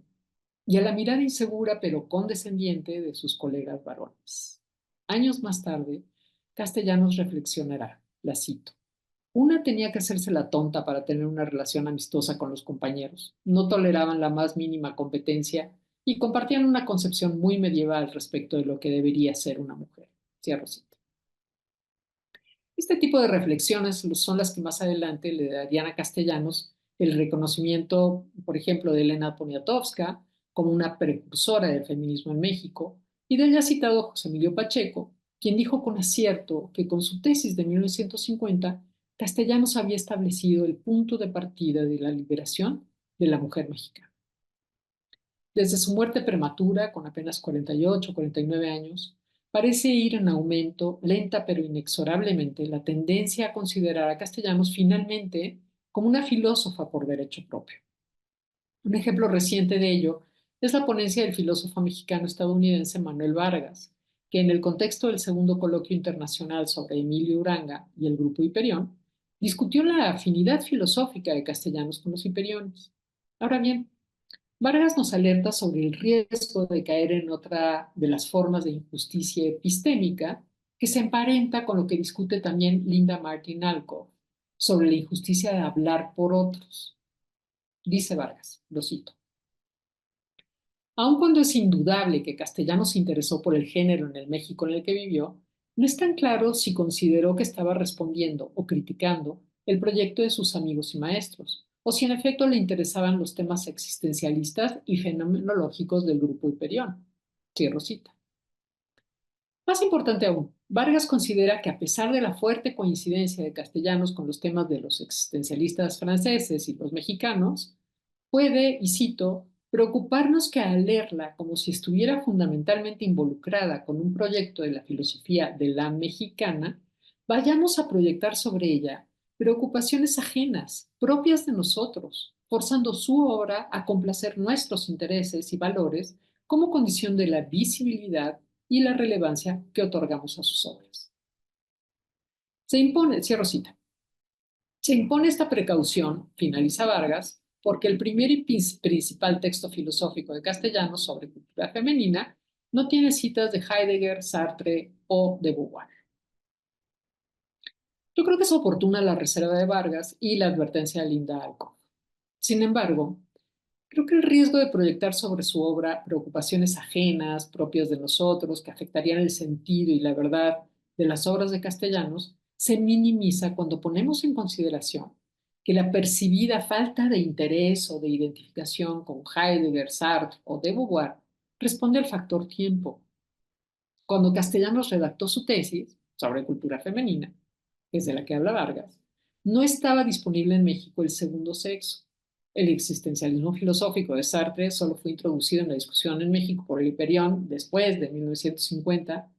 y a la mirada insegura pero condescendiente de sus colegas varones. Años más tarde, Castellanos reflexionará, la cito. Una tenía que hacerse la tonta para tener una relación amistosa con los compañeros. No toleraban la más mínima competencia y compartían una concepción muy medieval respecto de lo que debería ser una mujer. Cierro cita. Este tipo de reflexiones son las que más adelante le darían a Castellanos el reconocimiento, por ejemplo, de Elena Poniatowska como una precursora del feminismo en México y del ya citado José Emilio Pacheco, quien dijo con acierto que con su tesis de 1950 Castellanos había establecido el punto de partida de la liberación de la mujer mexicana. Desde su muerte prematura, con apenas 48 o 49 años, parece ir en aumento, lenta pero inexorablemente, la tendencia a considerar a Castellanos finalmente como una filósofa por derecho propio. Un ejemplo reciente de ello es la ponencia del filósofo mexicano-estadounidense Manuel Vargas, que en el contexto del segundo coloquio internacional sobre Emilio Uranga y el grupo Hiperión, discutió la afinidad filosófica de Castellanos con los hiperiones. Ahora bien, Vargas nos alerta sobre el riesgo de caer en otra de las formas de injusticia epistémica que se emparenta con lo que discute también Linda Martin Alcoff sobre la injusticia de hablar por otros. Dice Vargas, lo cito: aun cuando es indudable que Castellanos se interesó por el género en el México en el que vivió, no es tan claro si consideró que estaba respondiendo o criticando el proyecto de sus amigos y maestros, o si en efecto le interesaban los temas existencialistas y fenomenológicos del grupo Hiperión. Cierro cita. Más importante aún, Vargas considera que a pesar de la fuerte coincidencia de Castellanos con los temas de los existencialistas franceses y los mexicanos, puede, y cito, preocuparnos que al leerla como si estuviera fundamentalmente involucrada con un proyecto de la filosofía de la mexicana, vayamos a proyectar sobre ella preocupaciones ajenas, propias de nosotros, forzando su obra a complacer nuestros intereses y valores como condición de la visibilidad y la relevancia que otorgamos a sus obras. Se impone, cierro cita, se impone esta precaución, finaliza Vargas, porque el primer y principal texto filosófico de Castellanos sobre cultura femenina no tiene citas de Heidegger, Sartre o de Beauvoir. Yo creo que es oportuna la reserva de Vargas y la advertencia de Linda Alcoff. Sin embargo, creo que el riesgo de proyectar sobre su obra preocupaciones ajenas, propias de nosotros, que afectarían el sentido y la verdad de las obras de Castellanos, se minimiza cuando ponemos en consideración que la percibida falta de interés o de identificación con Heidegger, Sartre o de Beauvoir responde al factor tiempo. Cuando Castellanos redactó su tesis sobre cultura femenina, que es de la que habla Vargas, no estaba disponible en México el segundo sexo. El existencialismo filosófico de Sartre solo fue introducido en la discusión en México por el Hiperión después de 1950,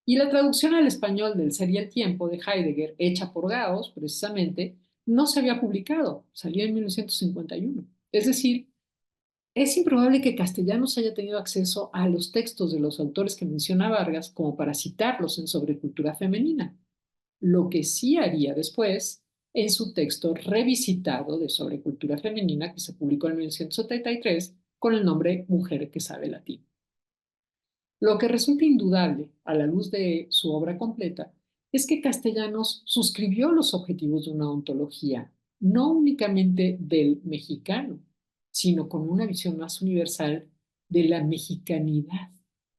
y la traducción al español del Ser y el Tiempo de Heidegger, hecha por Gauss, precisamente, no se había publicado, salió en 1951. Es decir, es improbable que Castellanos haya tenido acceso a los textos de los autores que menciona Vargas como para citarlos en Sobre Cultura Femenina, lo que sí haría después en su texto revisitado de Sobre Cultura Femenina que se publicó en 1973 con el nombre Mujer que sabe latín. Lo que resulta indudable a la luz de su obra completa es que Castellanos suscribió los objetivos de una ontología, no únicamente del mexicano, sino con una visión más universal de la mexicanidad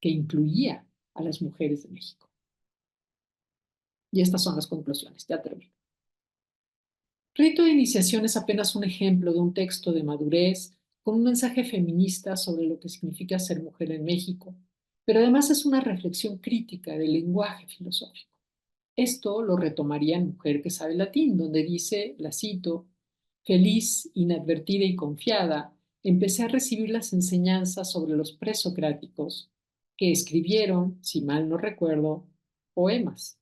que incluía a las mujeres de México. Y estas son las conclusiones, ya termino. Rito de iniciación es apenas un ejemplo de un texto de madurez con un mensaje feminista sobre lo que significa ser mujer en México, pero además es una reflexión crítica del lenguaje filosófico. Esto lo retomaría en Mujer que sabe latín, donde dice, la cito, feliz, inadvertida y confiada, empecé a recibir las enseñanzas sobre los presocráticos que escribieron, si mal no recuerdo, poemas.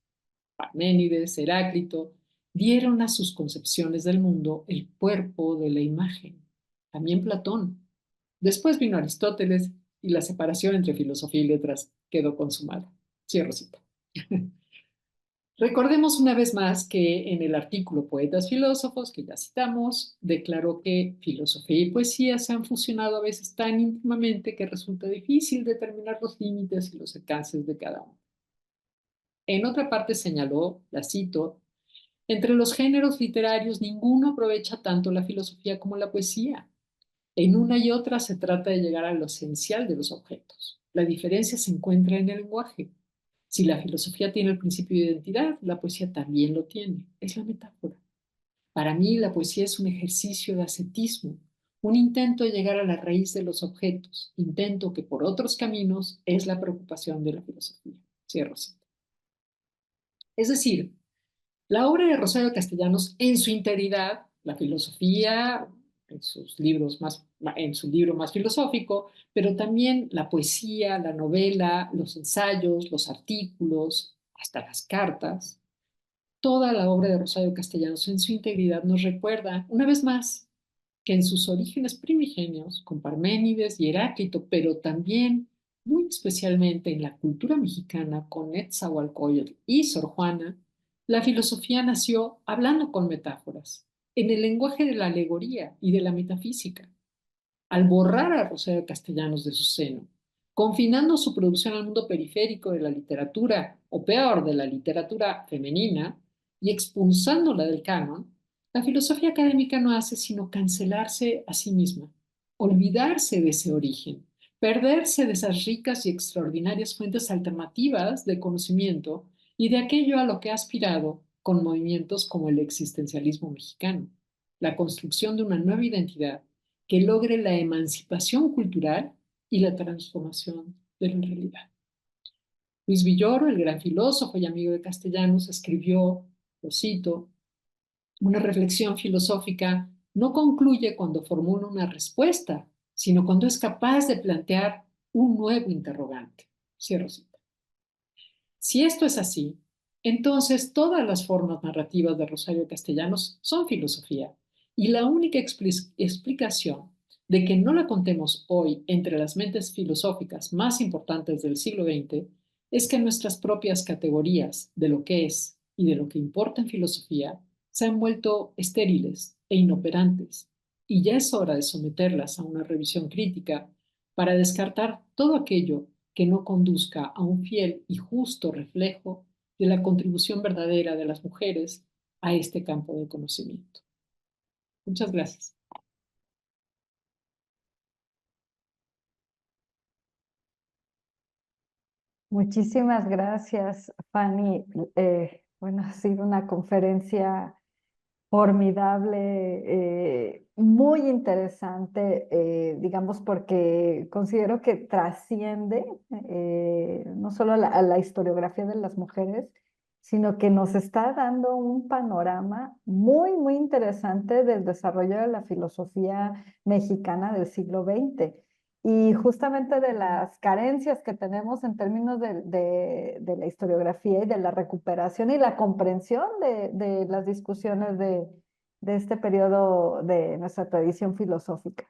Parménides, Heráclito, dieron a sus concepciones del mundo el cuerpo de la imagen. También Platón. Después vino Aristóteles y la separación entre filosofía y letras quedó consumada. Cierro cita. Recordemos una vez más que en el artículo Poetas Filósofos, que ya citamos, declaró que filosofía y poesía se han fusionado a veces tan íntimamente que resulta difícil determinar los límites y los alcances de cada uno. En otra parte señaló, la cito, entre los géneros literarios ninguno aprovecha tanto la filosofía como la poesía. En una y otra se trata de llegar a lo esencial de los objetos. La diferencia se encuentra en el lenguaje. Si la filosofía tiene el principio de identidad, la poesía también lo tiene. Es la metáfora. Para mí, la poesía es un ejercicio de ascetismo, un intento de llegar a la raíz de los objetos, intento que por otros caminos es la preocupación de la filosofía. Cierro cita. Es decir, La obra de Rosario Castellanos en su integridad, la filosofía, en sus libros más, en su libro más filosófico, pero también la poesía, la novela, los ensayos, los artículos, hasta las cartas, toda la obra de Rosario Castellanos en su integridad nos recuerda, una vez más, que en sus orígenes primigenios, con Parménides y Heráclito, pero también muy especialmente en la cultura mexicana con Netzahualcóyotl y Sor Juana, la filosofía nació hablando con metáforas, en el lenguaje de la alegoría y de la metafísica. Al borrar a Rosario Castellanos de su seno, confinando su producción al mundo periférico de la literatura, o peor, de la literatura femenina, y expulsándola del canon, la filosofía académica no hace sino cancelarse a sí misma, olvidarse de ese origen, perderse de esas ricas y extraordinarias fuentes alternativas de conocimiento y de aquello a lo que ha aspirado con movimientos como el existencialismo mexicano, la construcción de una nueva identidad que logre la emancipación cultural y la transformación de la realidad. Luis Villoro, el gran filósofo y amigo de Castellanos, escribió, lo cito, una reflexión filosófica no concluye cuando formula una respuesta, sino cuando es capaz de plantear un nuevo interrogante. Cierro cita. Si esto es así, entonces todas las formas narrativas de Rosario Castellanos son filosofía, y la única explicación de que no la contemos hoy entre las mentes filosóficas más importantes del siglo XX es que nuestras propias categorías de lo que es y de lo que importa en filosofía se han vuelto estériles e inoperantes, y ya es hora de someterlas a una revisión crítica para descartar todo aquello que no conduzca a un fiel y justo reflejo de la contribución verdadera de las mujeres a este campo de conocimiento. Muchas gracias. Muchísimas gracias, Fanny. Bueno, ha sido una conferencia formidable, muy interesante, digamos, porque considero que trasciende no solo a la historiografía de las mujeres, sino que nos está dando un panorama muy, muy interesante del desarrollo de la filosofía mexicana del siglo XX. Y justamente de las carencias que tenemos en términos de la historiografía y de la recuperación y la comprensión de las discusiones de este periodo de nuestra tradición filosófica.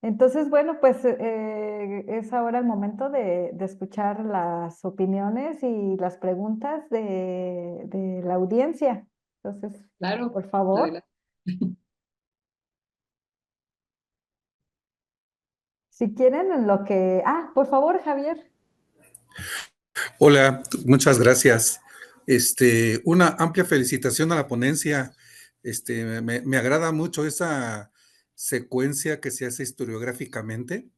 Entonces, bueno, pues es ahora el momento de escuchar las opiniones y las preguntas de la audiencia. Entonces, Claro, por favor, adelante. si quieren, en lo que... Ah, por favor, Javier. Hola, muchas gracias. Una amplia felicitación a la ponencia. Me agrada mucho esa secuencia que se hace historiográficamente.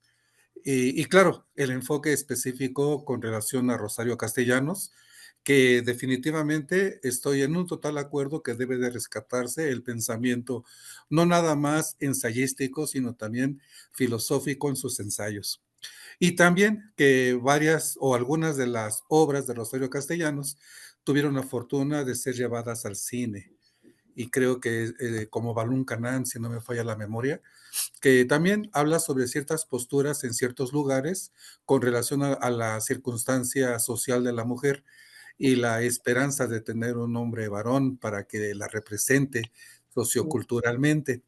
Y claro, el enfoque específico con relación a Rosario Castellanos, que definitivamente estoy en un total acuerdo que debe de rescatarse el pensamiento, no nada más ensayístico, sino también filosófico en sus ensayos. Y también que varias o algunas de las obras de Rosario Castellanos tuvieron la fortuna de ser llevadas al cine. Y creo que como Balún Canán, si no me falla la memoria, que también habla sobre ciertas posturas en ciertos lugares con relación a la circunstancia social de la mujer y la esperanza de tener un hombre varón para que la represente socioculturalmente.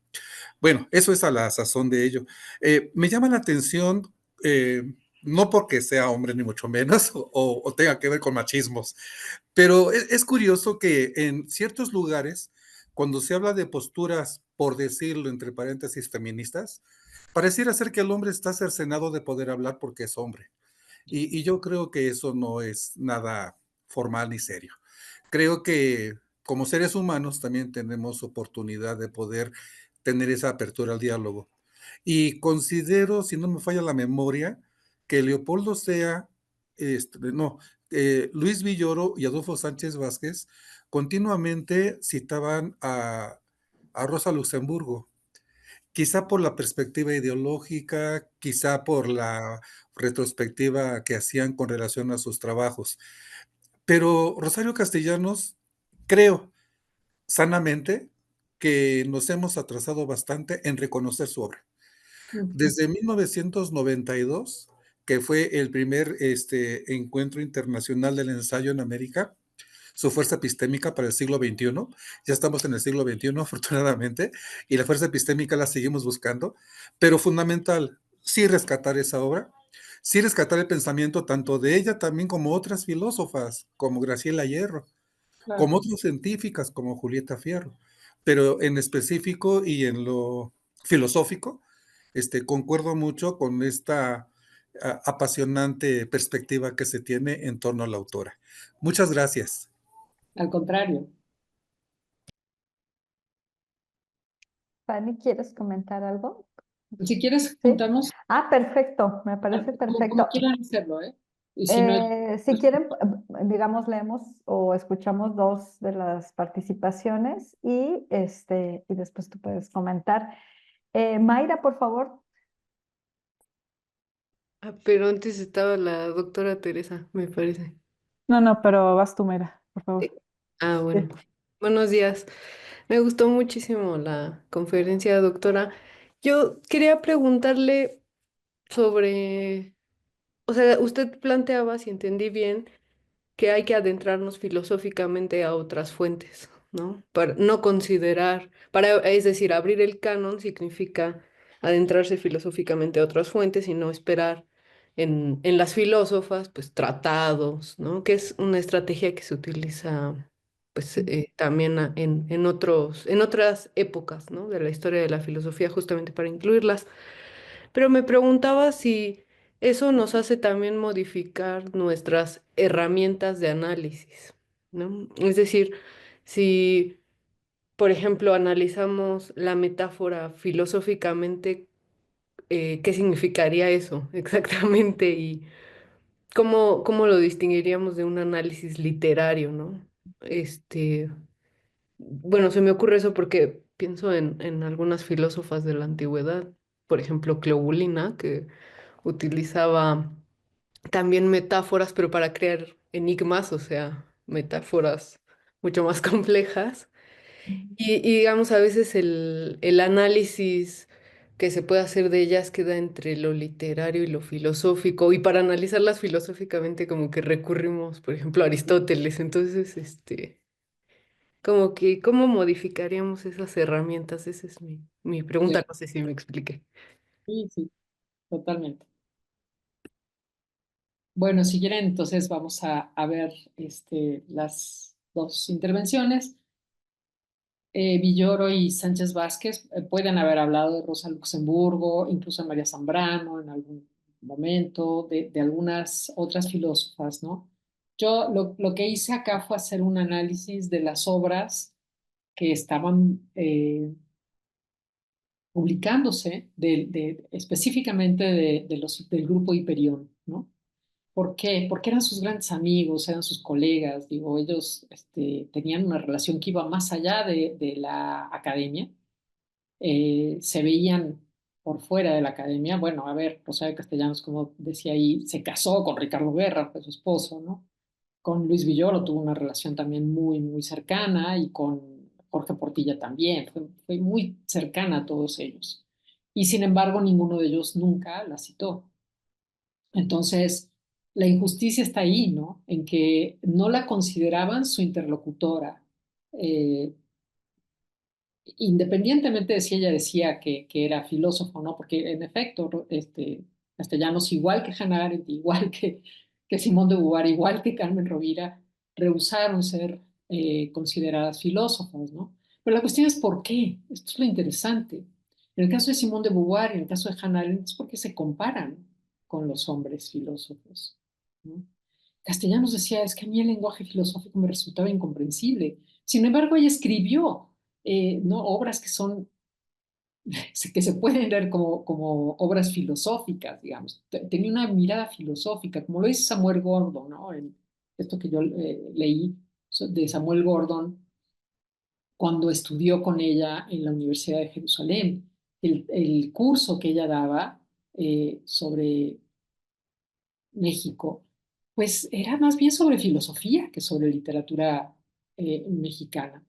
Bueno, eso es a la sazón de ello. Me llama la atención, no porque sea hombre ni mucho menos, o tenga que ver con machismos, pero es curioso que en ciertos lugares, cuando se habla de posturas, por decirlo entre paréntesis, feministas, pareciera ser que el hombre está cercenado de poder hablar porque es hombre. Y yo creo que eso no es nada formal ni serio. Creo que como seres humanos también tenemos oportunidad de poder tener esa apertura al diálogo. Y considero, si no me falla la memoria, que Leopoldo Sea, no, Luis Villoro y Adolfo Sánchez Vázquez continuamente citaban a Rosa Luxemburgo, quizá por la perspectiva ideológica, quizá por la retrospectiva que hacían con relación a sus trabajos. Pero Rosario Castellanos, creo sanamente que nos hemos atrasado bastante en reconocer su obra. Desde 1992, que fue el primer encuentro internacional del ensayo en América, su fuerza epistémica para el siglo XXI. Ya estamos en el siglo XXI, afortunadamente, y la fuerza epistémica la seguimos buscando, pero fundamental, sí rescatar esa obra, sí rescatar el pensamiento tanto de ella también como otras filósofas, como Graciela Hierro, Claro. como otras científicas, como Julieta Fierro, pero en específico y en lo filosófico, concuerdo mucho con esta apasionante perspectiva que se tiene en torno a la autora. Muchas gracias. Al contrario. Fanny, ¿quieres comentar algo? Si quieres, ¿Sí? juntamos Perfecto, me parece como perfecto. quieran hacerlo, ¿eh? Y si no, Si pues, quieren, digamos, leemos o escuchamos dos de las participaciones y después tú puedes comentar. Mayra, por favor. Pero antes estaba la doctora Teresa, me parece. No, no, pero vas tú, Mera, por Sí. favor. Bueno. Sí. Buenos días. Me gustó muchísimo la conferencia, doctora. Yo quería preguntarle sobre, o sea, usted planteaba, si entendí bien, que hay que adentrarnos filosóficamente a otras fuentes, ¿no? Para no considerar, es decir, abrir el canon significa adentrarse filosóficamente a otras fuentes y no esperar en las filósofas, pues tratados, ¿no? Que es una estrategia que se utiliza, pues también en otras épocas, ¿no? De la historia de la filosofía, justamente para incluirlas. Pero me preguntaba si eso nos hace también modificar nuestras herramientas de análisis, ¿no? Es decir, si, por ejemplo, analizamos la metáfora filosóficamente, ¿qué significaría eso exactamente? Y cómo lo distinguiríamos de un análisis literario, ¿no? Bueno, se me ocurre eso porque pienso en algunas filósofas de la antigüedad, por ejemplo, Cleobulina, que utilizaba también metáforas, pero para crear enigmas, o sea, metáforas mucho más complejas. Y digamos, a veces el análisis que se puede hacer de ellas queda entre lo literario y lo filosófico. Y para analizarlas filosóficamente, como que recurrimos, por ejemplo, a Aristóteles. Entonces, como que, ¿cómo modificaríamos esas herramientas? Esa es mi pregunta, no sé si me expliqué. sí, sí, totalmente. Bueno, si quieren, entonces vamos a ver las dos intervenciones. Villoro y Sánchez Vázquez pueden haber hablado de Rosa Luxemburgo, incluso de María Zambrano en algún momento, de algunas otras filósofas, ¿no? Yo lo que hice acá fue hacer un análisis de las obras que estaban publicándose específicamente del grupo Hiperión, ¿no? ¿Por qué? Porque eran sus grandes amigos, eran sus colegas, digo, ellos tenían una relación que iba más allá de la academia, se veían por fuera de la academia. Bueno, a ver, Rosario Castellanos, como decía ahí, se casó con Ricardo Guerra, fue su esposo, ¿no? Con Luis Villoro tuvo una relación también muy, muy cercana y con Jorge Portilla también, fue muy cercana a todos ellos. Y sin embargo, ninguno de ellos nunca la citó. Entonces, la injusticia está ahí, ¿no? En que no la consideraban su interlocutora. Eh, Independientemente de si ella decía que era filósofo, ¿no? Porque en efecto, Castellanos, igual que Hannah Arendt, igual que Simone de Beauvoir, igual que Carmen Rovira, rehusaron ser consideradas filósofas, ¿no? Pero la cuestión es por qué. Esto es lo interesante. En el caso de Simone de Beauvoir y en el caso de Hannah Arendt es porque se comparan con los hombres filósofos, ¿no? Castellanos decía, es que a mí el lenguaje filosófico me resultaba incomprensible. Sin embargo, ella escribió ¿no? Obras que se pueden leer como obras filosóficas, digamos. Tenía una mirada filosófica, como lo dice Samuel Gordon, ¿no? Esto que yo leí de Samuel Gordon cuando estudió con ella en la Universidad de Jerusalén. El curso que ella daba sobre México, pues era más bien sobre filosofía que sobre literatura mexicana.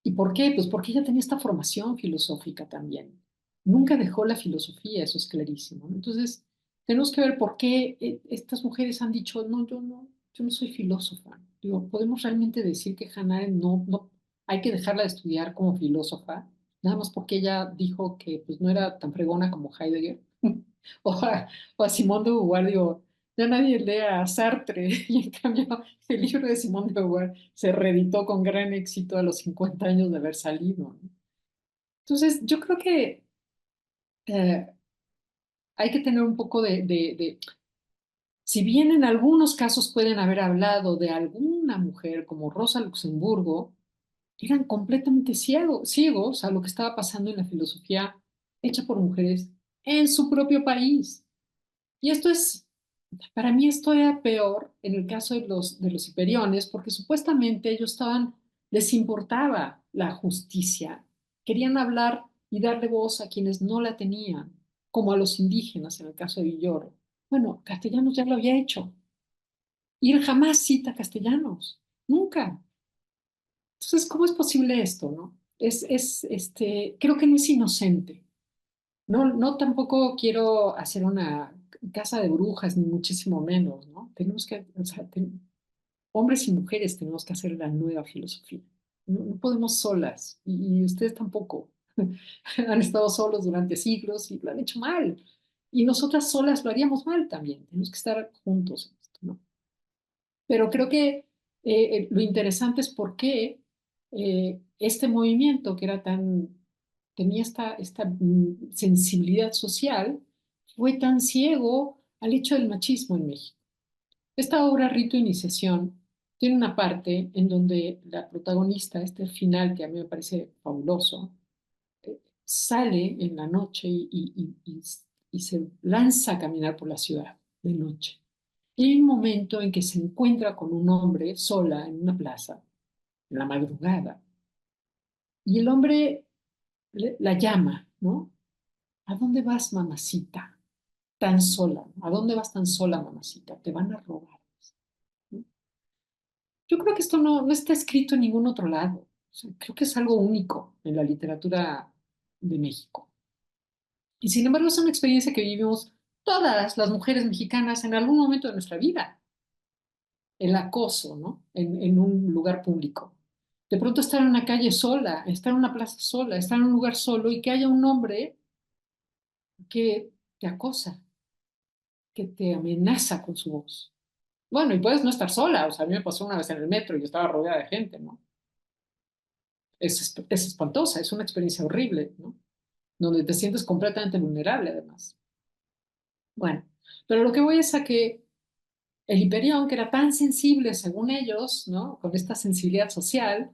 ¿Y por qué? Pues porque ella tenía esta formación filosófica también. Nunca dejó la filosofía, eso es clarísimo, ¿no? Entonces, tenemos que ver por qué estas mujeres han dicho, no, yo no soy filósofa. Digo, ¿podemos realmente decir que Hannah Arendt no hay que dejarla de estudiar como filósofa? Nada más porque ella dijo que pues, no era tan fregona como Heidegger. O a Simone de Beauvoir, digo, ya nadie lee a Sartre y en cambio el libro de Simone de Beauvoir se reeditó con gran éxito a los 50 años de haber salido, ¿no? Entonces, yo creo que eh, hay que tener un poco si bien en algunos casos pueden haber hablado de alguna mujer como Rosa Luxemburgo, eran completamente ciegos a lo que estaba pasando en la filosofía hecha por mujeres en su propio país. Y esto es, para mí esto era peor en el caso de los hiperiones, porque supuestamente les importaba la justicia. Querían hablar y darle voz a quienes no la tenían, como a los indígenas en el caso de Villoro. Bueno, Castellanos ya lo había hecho. Y él jamás cita a Castellanos, nunca. Entonces, ¿cómo es posible esto, no? Creo que no es inocente. No tampoco quiero hacer una casa de brujas, ni muchísimo menos, ¿no? Tenemos que, o sea, hombres y mujeres tenemos que hacer la nueva filosofía. No podemos solas, y ustedes tampoco. Han estado solos durante siglos y lo han hecho mal. Y nosotras solas lo haríamos mal también. Tenemos que estar juntos en esto, ¿no? Pero creo que lo interesante es por qué este movimiento que tenía esta sensibilidad social, fue tan ciego al hecho del machismo en México. Esta obra, Rito de Iniciación, tiene una parte en donde la protagonista, este final que a mí me parece fabuloso, sale en la noche y se lanza a caminar por la ciudad de noche. Y hay un momento en que se encuentra con un hombre sola en una plaza, en la madrugada, y el hombre la llama, ¿no? ¿A dónde vas, mamacita? Tan sola, ¿no? ¿A dónde vas tan sola, mamacita? Te van a robar, ¿no? Yo creo que esto no está escrito en ningún otro lado. O sea, creo que es algo único en la literatura de México. Y sin embargo es una experiencia que vivimos todas las mujeres mexicanas en algún momento de nuestra vida. El acoso, ¿no? En un lugar público. De pronto estar en una calle sola, estar en una plaza sola, estar en un lugar solo y que haya un hombre que te acosa, que te amenaza con su voz. Bueno, y puedes no estar sola, o sea, a mí me pasó una vez en el metro y yo estaba rodeada de gente, ¿no? Es espantosa, es una experiencia horrible, ¿no? Donde te sientes completamente vulnerable, además. Bueno, pero lo que voy es a que el Hiperión, que era tan sensible según ellos, ¿no? Con esta sensibilidad social,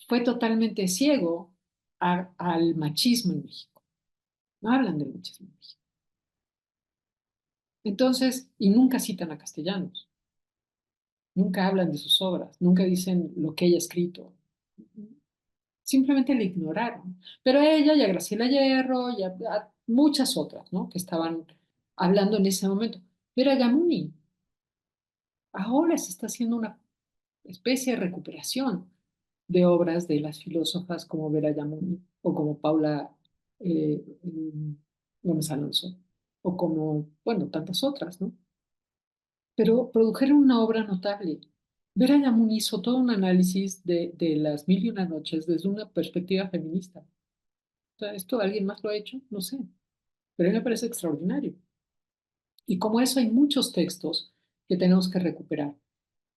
fue totalmente ciego al machismo en México. No hablan del machismo en México. Entonces, y nunca citan a Castellanos, nunca hablan de sus obras, nunca dicen lo que ella ha escrito. Simplemente le ignoraron. Pero a ella y a Graciela Hierro y a muchas otras, ¿no? Que estaban hablando en ese momento. Vera Gamuni, ahora se está haciendo una especie de recuperación de obras de las filósofas como Vera Gamuni o como Paula Gómez Alonso o como, bueno, tantas otras, ¿no? Pero produjeron una obra notable. Vera Gamuni hizo todo un análisis de las mil y una noches desde una perspectiva feminista. O sea, ¿esto alguien más lo ha hecho? No sé, pero a mí me parece extraordinario. Y como eso hay muchos textos que tenemos que recuperar.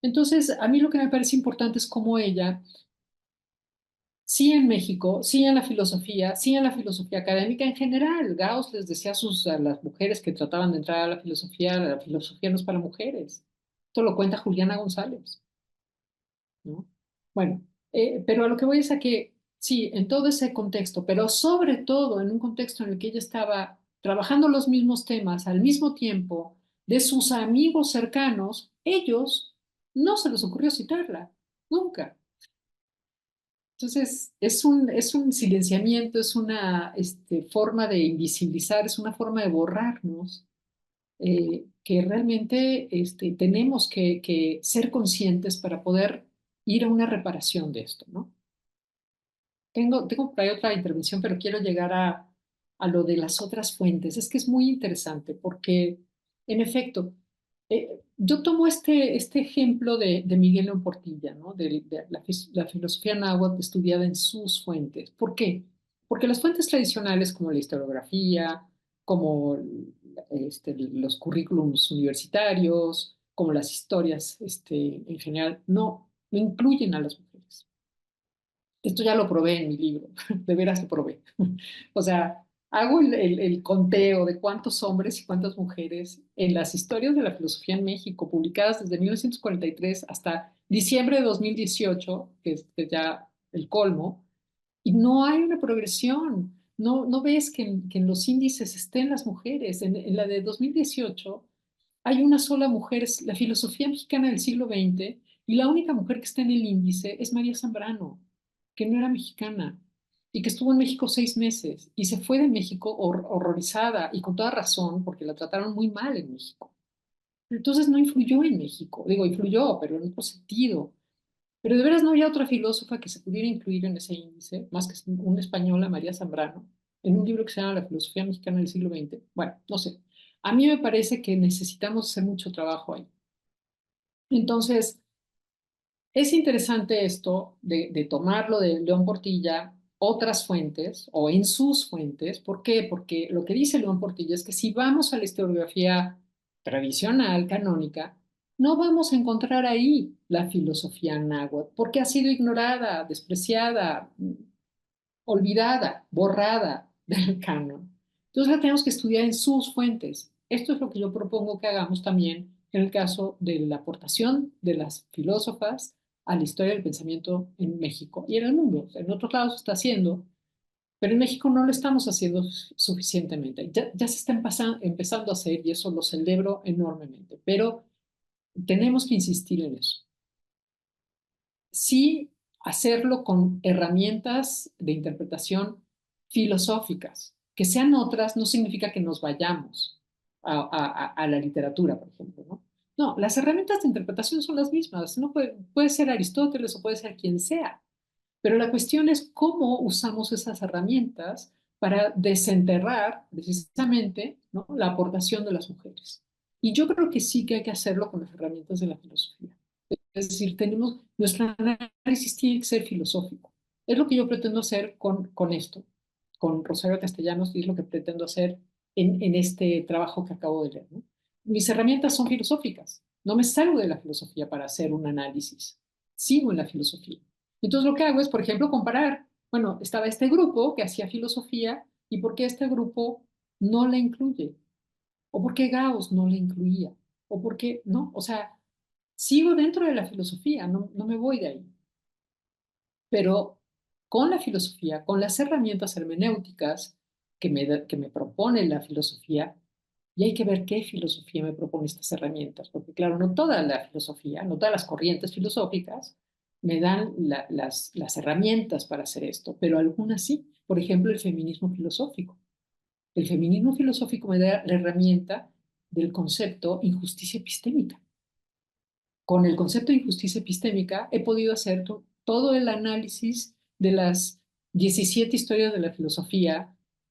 Entonces, a mí lo que me parece importante es cómo ella, sí en México, sí en la filosofía académica en general. Gauss les decía a las mujeres que trataban de entrar a la filosofía no es para mujeres. Esto lo cuenta Juliana González, ¿no? Bueno, pero a lo que voy es a que, sí, en todo ese contexto, pero sobre todo en un contexto en el que ella estaba trabajando los mismos temas al mismo tiempo de sus amigos cercanos, ellos no se les ocurrió citarla, nunca. Entonces, es un silenciamiento, es una forma de invisibilizar, es una forma de borrarnos, que realmente tenemos que ser conscientes para poder ir a una reparación de esto, ¿no? tengo por ahí otra intervención, pero quiero llegar a lo de las otras fuentes. Es que es muy interesante porque, en efecto, yo tomo este ejemplo de Miguel León Portilla, ¿no? De la filosofía náhuatl estudiada en sus fuentes. ¿Por qué? Porque las fuentes tradicionales como la historiografía, como los currículums universitarios, como las historias en general, no incluyen a las mujeres. Esto ya lo probé en mi libro, de veras lo probé. O sea, hago el conteo de cuántos hombres y cuántas mujeres en las historias de la filosofía en México, publicadas desde 1943 hasta diciembre de 2018, que es ya el colmo, y no hay una progresión. No ves que en los índices estén las mujeres. En la de 2018 hay una sola mujer, es la filosofía mexicana del siglo XX, y la única mujer que está en el índice es María Zambrano, que no era mexicana y que estuvo en México 6 meses y se fue de México horrorizada y con toda razón porque la trataron muy mal en México. Entonces no influyó en México, digo, influyó, pero en otro sentido. Pero de veras no había otra filósofa que se pudiera incluir en ese índice, más que una española, María Zambrano, en un libro que se llama La filosofía mexicana del siglo XX. Bueno, no sé. A mí me parece que necesitamos hacer mucho trabajo ahí. Entonces, es interesante esto de tomarlo de León Portilla, otras fuentes o en sus fuentes. ¿Por qué? Porque lo que dice León Portilla es que si vamos a la historiografía tradicional, canónica, no vamos a encontrar ahí la filosofía náhuatl, porque ha sido ignorada, despreciada, olvidada, borrada del canon. Entonces la tenemos que estudiar en sus fuentes. Esto es lo que yo propongo que hagamos también en el caso de la aportación de las filósofas a la historia del pensamiento en México y en el mundo. En otros lados se está haciendo, pero en México no lo estamos haciendo suficientemente. Ya se está empezando a hacer y eso lo celebro enormemente, pero tenemos que insistir en eso. Sí, hacerlo con herramientas de interpretación filosóficas. Que sean otras no significa que nos vayamos a la literatura, por ejemplo, ¿no? No, las herramientas de interpretación son las mismas. No puede ser Aristóteles o puede ser quien sea, pero la cuestión es cómo usamos esas herramientas para desenterrar precisamente, ¿no?, la aportación de las mujeres. Y yo creo que sí que hay que hacerlo con las herramientas de la filosofía. Es decir, nuestro análisis tiene que ser filosófico. Es lo que yo pretendo hacer con esto, con Rosario Castellanos, y es lo que pretendo hacer en este trabajo que acabo de leer, ¿no? Mis herramientas son filosóficas. No me salgo de la filosofía para hacer un análisis. Sigo en la filosofía. Entonces lo que hago es, por ejemplo, comparar. Bueno, estaba este grupo que hacía filosofía y por qué este grupo no la incluye. O por qué Gauss no la incluía. O por qué, ¿no? O sea, sigo dentro de la filosofía, no me voy de ahí. Pero con la filosofía, con las herramientas hermenéuticas que me propone la filosofía, y hay que ver qué filosofía me propone estas herramientas, porque claro, no toda la filosofía, no todas las corrientes filosóficas me dan las herramientas para hacer esto, pero algunas sí. Por ejemplo, el feminismo filosófico. El feminismo filosófico me da la herramienta del concepto injusticia epistémica. Con el concepto de injusticia epistémica he podido hacer todo el análisis de las 17 historias de la filosofía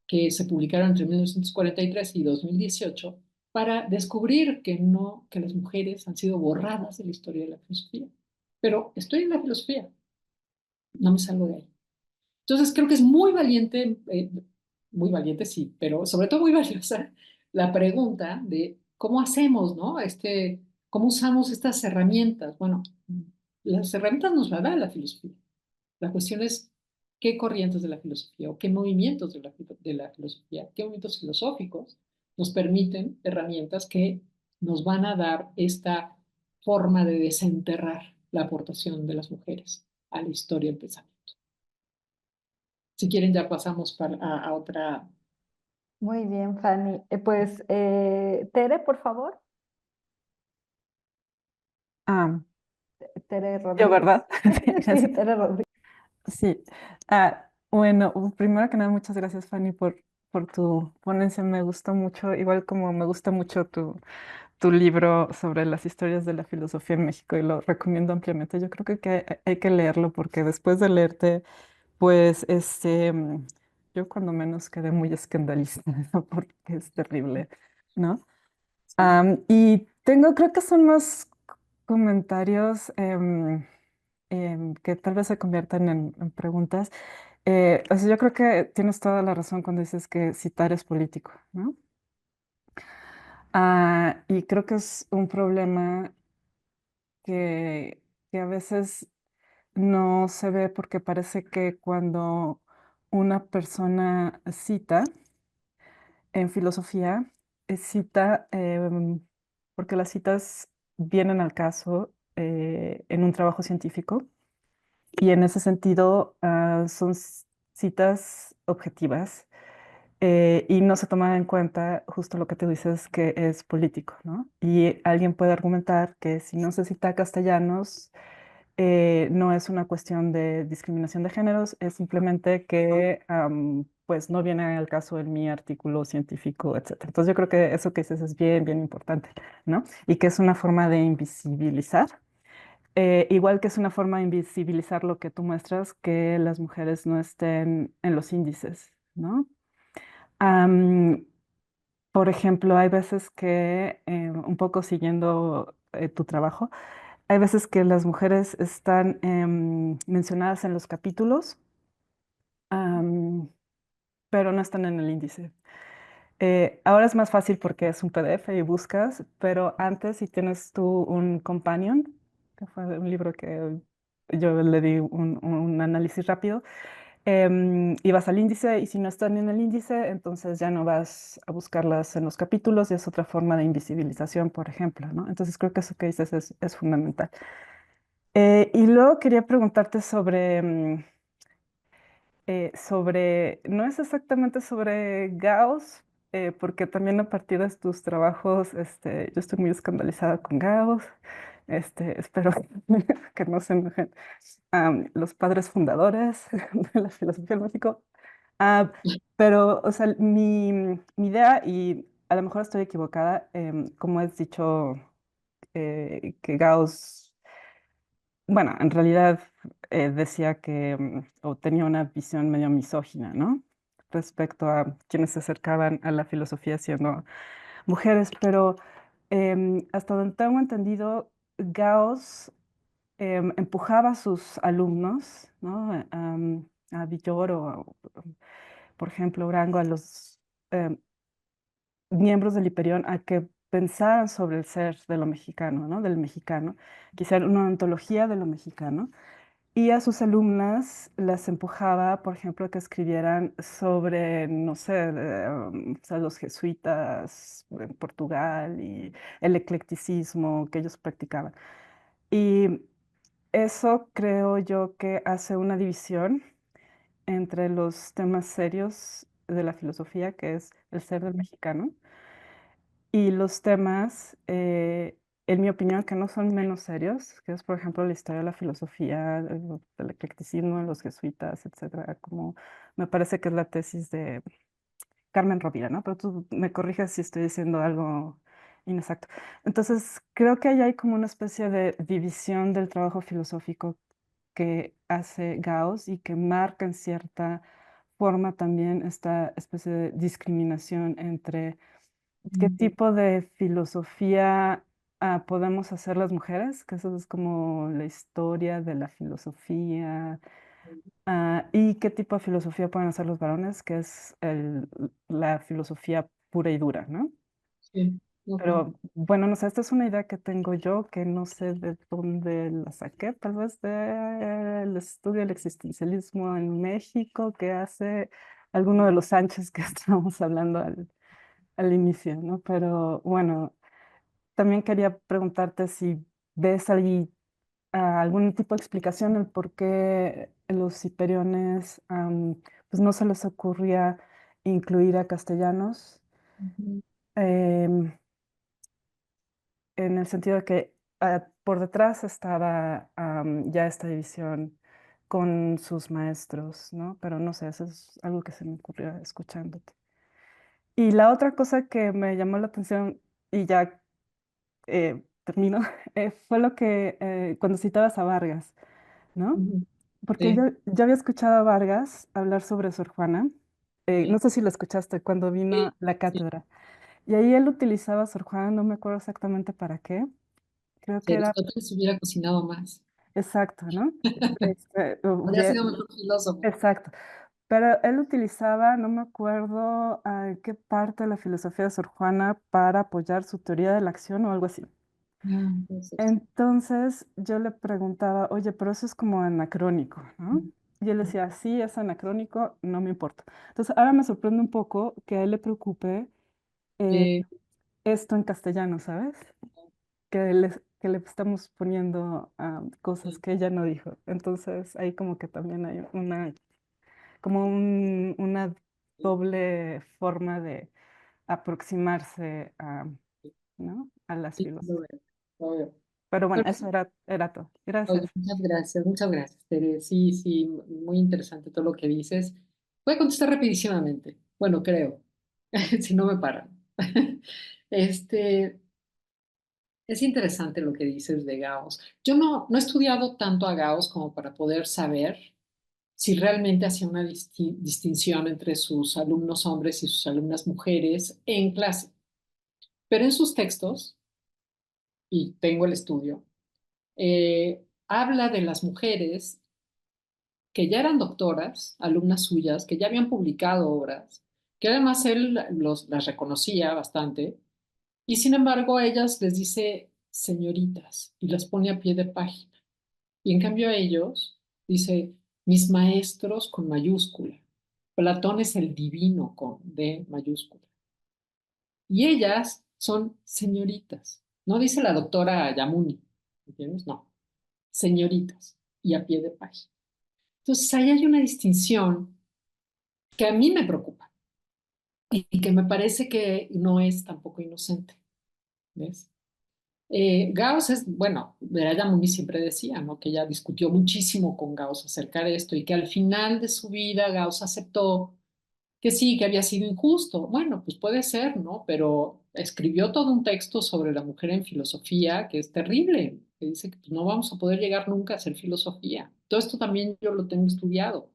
que se publicaron entre 1943 y 2018 para descubrir que las mujeres han sido borradas de la historia de la filosofía. Pero estoy en la filosofía, no me salgo de ahí. Entonces creo que es muy valiente sí, pero sobre todo muy valiosa la pregunta de cómo hacemos, ¿no? ¿Cómo usamos estas herramientas? Bueno, las herramientas nos las da la filosofía. La cuestión es qué corrientes de la filosofía o qué movimientos de la filosofía, qué movimientos filosóficos nos permiten herramientas que nos van a dar esta forma de desenterrar la aportación de las mujeres a la historia del pensamiento. Si quieren, ya pasamos a otra. Muy bien, Fanny. Pues, Tere, por favor. Ah, Tere yo, Rodríguez. ¿verdad? Sí, Tere Rodríguez. Sí. Bueno, primero que nada, muchas gracias, Fanny, por tu ponencia. Me gustó mucho, igual como me gusta mucho tu libro sobre las historias de la filosofía en México y lo recomiendo ampliamente. Yo creo que hay que leerlo porque después de leerte Pues yo cuando menos quedé muy escandalizada porque es terrible, ¿no? Y tengo, creo que son más comentarios que tal vez se conviertan en preguntas. O sea, yo creo que tienes toda la razón cuando dices que citar es político, ¿no? Y creo que es un problema que, que a veces no se ve porque parece que cuando una persona cita en filosofía, cita porque las citas vienen al caso en un trabajo científico y en ese sentido son citas objetivas y no se toma en cuenta justo lo que tú dices que es político, ¿no? Y alguien puede argumentar que si no se cita a Castellanos, no es una cuestión de discriminación de géneros, es simplemente que pues no viene al caso en mi artículo científico, etcétera. Entonces yo creo que eso que dices es bien, bien importante, ¿no? Y que es una forma de invisibilizar. Igual que es una forma de invisibilizar lo que tú muestras, que las mujeres no estén en los índices, ¿no? Am, por ejemplo, hay veces que, un poco siguiendo tu trabajo, hay veces que las mujeres están mencionadas en los capítulos, am, pero no están en el índice. Ahora es más fácil porque es un PDF y buscas, pero antes si tienes tú un companion, que fue un libro que yo le di un análisis rápido, y vas al índice y si no están en el índice, entonces ya no vas a buscarlas en los capítulos y es otra forma de invisibilización, por ejemplo, ¿no? Entonces creo que eso que dices es fundamental. Y luego quería preguntarte no es exactamente sobre Gauss, porque también a partir de tus trabajos, yo estoy muy escandalizada con Gauss, espero que no se enojen los padres fundadores de la filosofía en México. Ah, pero, o sea, mi idea, y a lo mejor estoy equivocada, como has dicho, que Gauss, bueno, en realidad decía que, o tenía una visión medio misógina, ¿no? Respecto a quienes se acercaban a la filosofía siendo mujeres, pero hasta donde tengo entendido, Gauss empujaba a sus alumnos, ¿no? A Villoro, por ejemplo, Urango, a los em, miembros del Hiperión a que pensaran sobre el ser de lo mexicano, ¿no? Del mexicano, que hicieran una ontología de lo mexicano. Y a sus alumnas las empujaba, por ejemplo, a que escribieran sobre, no sé, o sea, los jesuitas en Portugal y el eclecticismo que ellos practicaban. Y eso creo yo que hace una división entre los temas serios de la filosofía, que es el ser del mexicano, y los temas, en mi opinión, que no son menos serios, que es, por ejemplo, la historia de la filosofía, del eclecticismo, de los jesuitas, etcétera, como me parece que es la tesis de Carmen Rovira, ¿no? Pero tú me corriges si estoy diciendo algo inexacto. Entonces, creo que ahí hay como una especie de división del trabajo filosófico que hace Gauss y que marca en cierta forma también esta especie de discriminación entre qué tipo de filosofía podemos hacer las mujeres, que eso es como la historia de la filosofía, y qué tipo de filosofía pueden hacer los varones, que es la filosofía pura y dura, ¿no? Sí, ok. Pero bueno, no sé, esta es una idea que tengo yo, que no sé de dónde la saqué, tal vez del estudio del existencialismo en México que hace alguno de los Sánchez que estábamos hablando al inicio, ¿no? Pero bueno, también quería preguntarte si ves ahí algún tipo de explicación el por qué los hiperiones pues no se les ocurría incluir a castellanos. Ujú. em, en el sentido de que por detrás estaba ya esta división con sus maestros, ¿no? Pero no sé, eso es algo que se me ocurrió escuchándote. Y la otra cosa que me llamó la atención, y ya termino, fue lo que cuando citabas a Vargas, ¿no? Ujú. porque yo había escuchado a Vargas hablar sobre Sor Juana. No Sí, sé si lo escuchaste cuando vino sí, a la sí. cátedra. Y ahí él utilizaba a Sor Juana, no me acuerdo exactamente para qué. Creo que Se les era nota que se hubiera cocinado más. exacto, ¿no? Habría sido mejor filósofo. Exacto. Pero él utilizaba, no me acuerdo qué parte de la filosofía de Sor Juana para apoyar su teoría de la acción o algo así. Ah, puede ser, sí. Entonces yo le preguntaba, oye, pero eso es como anacrónico, ¿no? Y él decía, sí, es anacrónico, no me importa. Entonces ahora me sorprende un poco que a él le preocupe eh, Eh, esto en castellano, ¿sabes? Que le estamos poniendo cosas sí, que ella no dijo. Entonces ahí como que también hay una sí, doble forma de aproximarse ¿no? a las sí, lo filosofías. veo, lo veo. Pero bueno, Bueno, eso era todo. oye, Gracias. muchas gracias, Tere. Sí, sí, muy interesante todo lo que dices. Voy a contestar rapidísimamente. Bueno, creo, si no me paran. Este, es interesante lo que dices de Gauss. Yo no he estudiado tanto a Gauss como para poder saber si realmente hacía una distinción entre sus alumnos hombres y sus alumnas mujeres en clase. Pero en sus textos, y tengo el estudio, habla de las mujeres que ya eran doctoras, alumnas suyas, que ya habían publicado obras, que además él las reconocía bastante, y sin embargo a ellas les dice señoritas y las pone a pie de página. Y en cambio a ellos dice mis maestros con mayúscula. Platón es el divino con D mayúscula. Y ellas son señoritas. No dice la doctora Yamuni, ¿entiendes? No, señoritas y a pie de página. Entonces ahí hay una distinción que a mí me preocupa y que me parece que no es tampoco inocente, ¿ves? Gauss es, bueno, Veraya Muniz siempre decía, ¿no? Que ella discutió muchísimo con Gauss acerca de esto y que al final de su vida Gauss aceptó que sí, que había sido injusto. Bueno, pues puede ser, ¿no? Pero escribió todo un texto sobre la mujer en filosofía que es terrible, que dice que pues, no vamos a poder llegar nunca a hacer filosofía. Todo esto también yo lo tengo estudiado.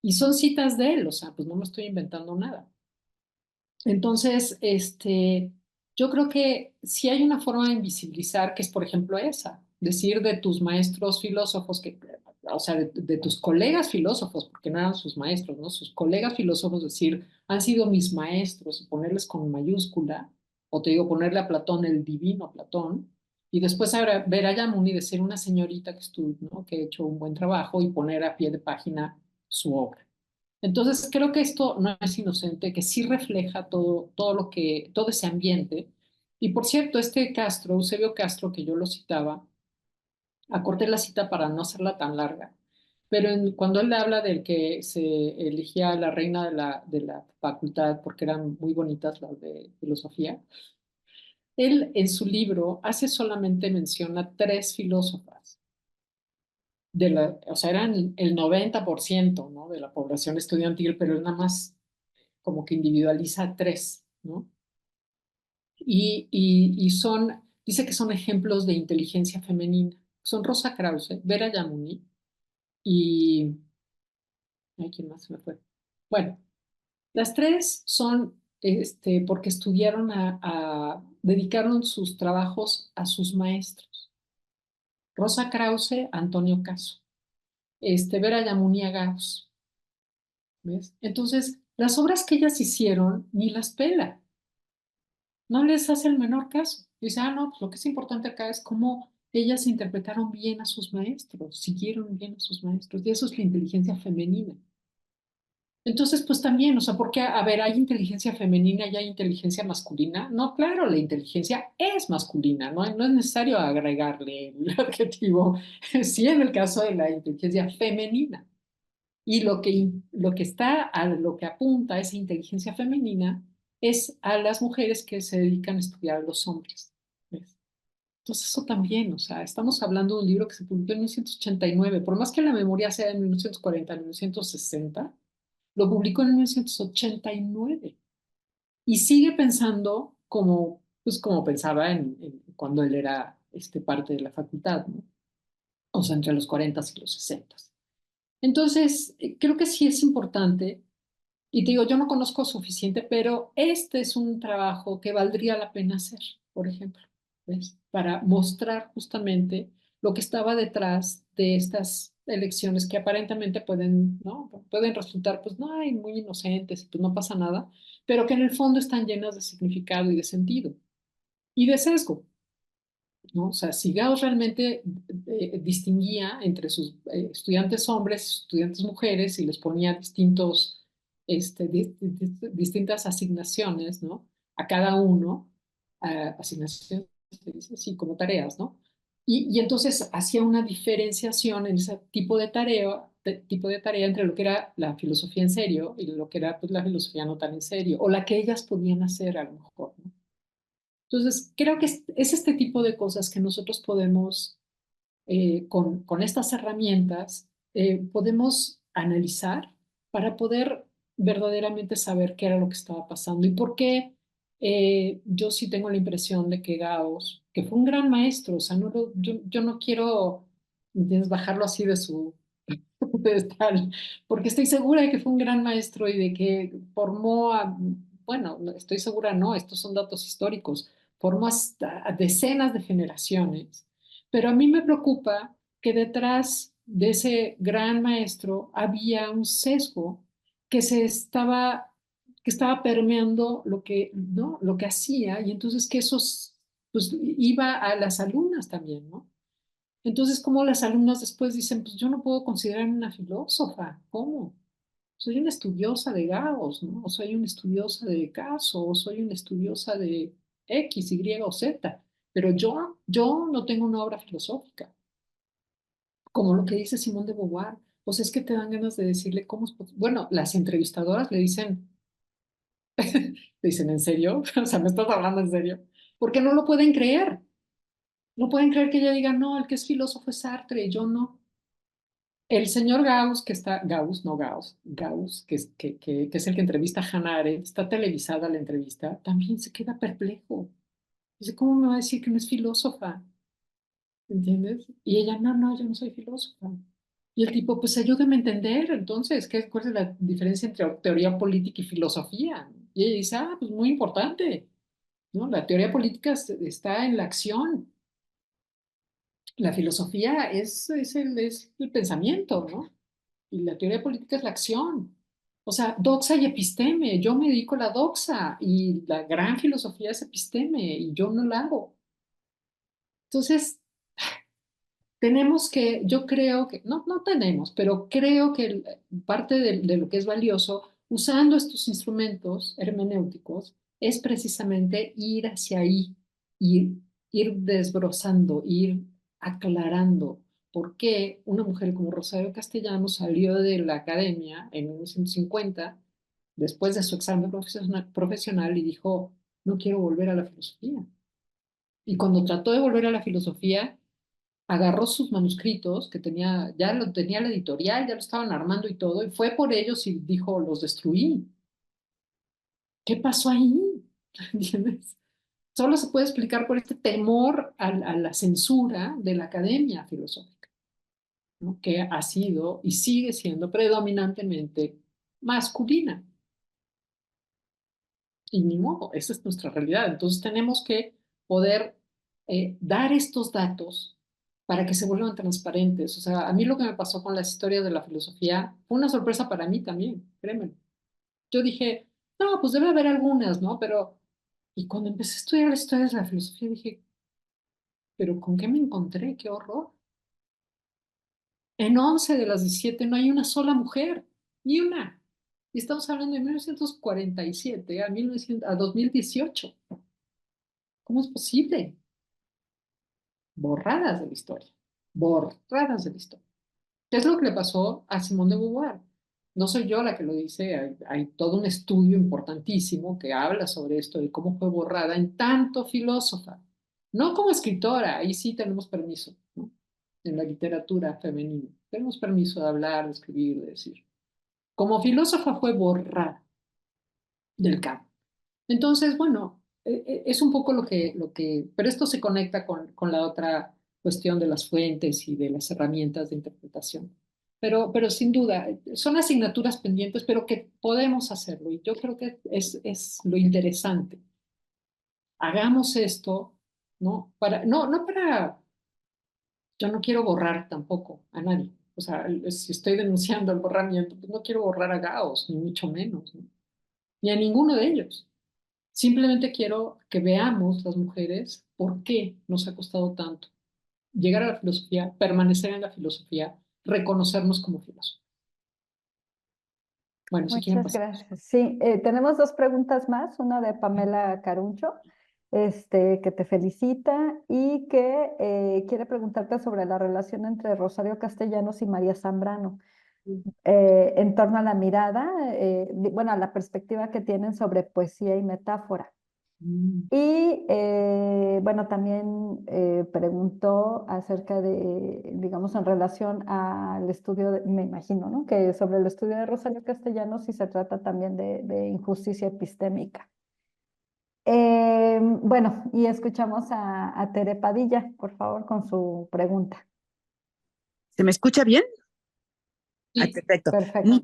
Y son citas de él, o sea, pues no me estoy inventando nada. Entonces, yo creo que sí hay una forma de invisibilizar que es, por ejemplo, esa, decir de tus maestros filósofos, o sea, de tus colegas filósofos, porque no eran sus maestros, ¿no? Sus colegas filósofos decir, han sido mis maestros, y ponerles con mayúscula, o te digo, ponerle a Platón el divino Platón, y después ahora ver a Yamuni decir una señorita que estuvo, ¿no? Que ha hecho un buen trabajo y poner a pie de página su obra. Entonces, creo que esto no es inocente, que sí refleja todo ese ambiente. Y por cierto, este Castro, Eusebio Castro, que yo lo citaba, acorté la cita para no hacerla tan larga, pero cuando él habla del que se elegía a la reina de la facultad porque eran muy bonitas las de filosofía, él en su libro hace solamente mención a tres filósofas o sea, eran el 90%, ¿no? De la población estudiantil, pero él nada más como que individualiza a tres, ¿no? Dice que son ejemplos de inteligencia femenina. Son Rosa Krause, Vera Yamuni y, ay, ¿quién más se me fue? Bueno, las tres son, porque estudiaron dedicaron sus trabajos a sus maestros. Rosa Krause, Antonio Caso. Vera Yamuni a Gauss, ¿ves? Entonces, las obras que ellas hicieron ni las pela, no les hace el menor caso. Dice, no, pues lo que es importante acá es cómo ellas interpretaron bien a sus maestros, siguieron bien a sus maestros, y eso es la inteligencia femenina. Entonces, pues también, o sea, porque, a ver, ¿hay inteligencia femenina y hay inteligencia masculina? No, claro, la inteligencia es masculina, no es necesario agregarle el adjetivo, sí en el caso de la inteligencia femenina. Y lo que apunta a esa inteligencia femenina es a las mujeres que se dedican a estudiar a los hombres. ¿Ves? Entonces eso también, o sea, estamos hablando de un libro que se publicó en 1989, por más que la memoria sea de 1940, 1960, lo publicó en 1989 y sigue pensando pues como pensaba cuando él era parte de la facultad, ¿no? O sea, entre los 40 y los 60. Entonces, creo que sí es importante, y te digo, yo no conozco suficiente, pero este es un trabajo que valdría la pena hacer, por ejemplo, ¿ves? Para mostrar justamente lo que estaba detrás de estas elecciones que aparentemente pueden, ¿no? Pueden resultar, pues, no, ay, muy inocentes, pues no pasa nada, pero que en el fondo están llenas de significado y de sentido y de sesgo, ¿no? O sea, si Gauss realmente distinguía entre sus estudiantes hombres y estudiantes mujeres y les ponía distintas asignaciones, ¿no? A cada uno, asignaciones, se dice así, como tareas, ¿no? Y entonces hacía una diferenciación en ese tipo de tarea entre lo que era la filosofía en serio y lo que era pues, la filosofía no tan en serio, o la que ellas podían hacer a lo mejor, ¿no? Entonces, creo que es este tipo de cosas que nosotros podemos, con estas herramientas, podemos analizar para poder verdaderamente saber qué era lo que estaba pasando y por qué yo sí tengo la impresión de que Gauss, que fue un gran maestro, o sea, yo no quiero, ¿entiendes?, bajarlo así de su pedestal, porque estoy segura de que fue un gran maestro y de que formó bueno, estoy segura, no, estos son datos históricos, formó hasta a decenas de generaciones, pero a mí me preocupa que detrás de ese gran maestro había un sesgo que que estaba permeando lo que, ¿no? Lo que hacía y entonces que eso pues, iba a las alumnas también, ¿no? Entonces, como las alumnas después dicen, pues yo no puedo considerarme una filósofa, ¿cómo? Soy una estudiosa de Gauss, ¿no? O soy una estudiosa de Caso, o soy una estudiosa de X, Y o Z, pero yo no tengo una obra filosófica, como lo que dice Simone de Beauvoir. Pues es que te dan ganas de decirle cómo bueno, las entrevistadoras le dicen, ¿en serio? O sea, ¿me estás hablando en serio? Porque no lo pueden creer. No pueden creer que ella diga, no, el que es filósofo es Sartre, yo no. El señor Gauss, Gauss, que es el que entrevista a Hannah Arendt, está televisada la entrevista, también se queda perplejo. Dice, ¿cómo me va a decir que no es filósofa? ¿Entiendes? Y ella, no, yo no soy filósofa. Y el tipo, pues ayúdame a entender, entonces, ¿cuál es la diferencia entre teoría política y filosofía? Y ella dice, pues muy importante, ¿no? La teoría política está en la acción. La filosofía es el pensamiento, ¿no? Y la teoría política es la acción. O sea, doxa y episteme. Yo me dedico a la doxa y la gran filosofía es episteme y yo no la hago. Entonces, yo creo que, no tenemos, pero creo que parte de lo que es valioso usando estos instrumentos hermenéuticos es precisamente ir hacia ahí, ir, ir desbrozando, ir aclarando por qué una mujer como Rosario Castellanos salió de la academia en 1950 después de su examen profesional y dijo, no quiero volver a la filosofía. Y cuando trató de volver a la filosofía, agarró sus manuscritos, que ya lo tenía la editorial, ya lo estaban armando y todo, y fue por ellos y dijo, los destruí. ¿Qué pasó ahí? ¿Entiendes? Solo se puede explicar por este temor a la censura de la academia filosófica, ¿no? Que ha sido y sigue siendo predominantemente masculina. Y ni modo, esa es nuestra realidad. Entonces tenemos que poder dar estos datos para que se vuelvan transparentes. O sea, a mí lo que me pasó con las historias de la filosofía fue una sorpresa para mí también, créeme. Yo dije, no, pues debe haber algunas, ¿no? Pero, y cuando empecé a estudiar las historias de la filosofía, dije, pero ¿con qué me encontré? ¡Qué horror! En 11 de las 17 no hay una sola mujer, ni una. Y estamos hablando de 1947 a 2018. ¿Cómo es posible? Borradas de la historia, borradas de la historia. ¿Qué es lo que le pasó a Simone de Beauvoir? No soy yo la que lo dice, hay todo un estudio importantísimo que habla sobre esto, de cómo fue borrada en tanto filósofa, no como escritora, ahí sí tenemos permiso, ¿no? En la literatura femenina, tenemos permiso de hablar, de escribir, de decir. Como filósofa fue borrada del campo. Entonces, bueno, es un poco pero esto se conecta con la otra cuestión de las fuentes y de las herramientas de interpretación. pero sin duda, son asignaturas pendientes, pero que podemos hacerlo. Y yo creo que es lo interesante. Hagamos esto, ¿no? No para, yo no quiero borrar tampoco a nadie. O sea, si estoy denunciando el borramiento, pues no quiero borrar a Gauss, ni mucho menos, ¿no? Ni a ninguno de ellos. Simplemente quiero que veamos las mujeres por qué nos ha costado tanto llegar a la filosofía, permanecer en la filosofía, reconocernos como filósofos. Bueno, si quieren Muchas pasar. gracias. Sí, tenemos dos preguntas más, una de Pamela Caruncho, que te felicita y que quiere preguntarte sobre la relación entre Rosario Castellanos y María Zambrano, en torno a la mirada, bueno, a la perspectiva que tienen sobre poesía y metáfora. Mm. Y bueno, también preguntó acerca de, digamos, en relación al estudio, me imagino, ¿no? Que sobre el estudio de Rosario Castellanos, si se trata también de injusticia epistémica. Bueno, y escuchamos a Tere Padilla, por favor, con su pregunta. ¿Se me escucha bien? Ay, Sí, perfecto. Perfecto.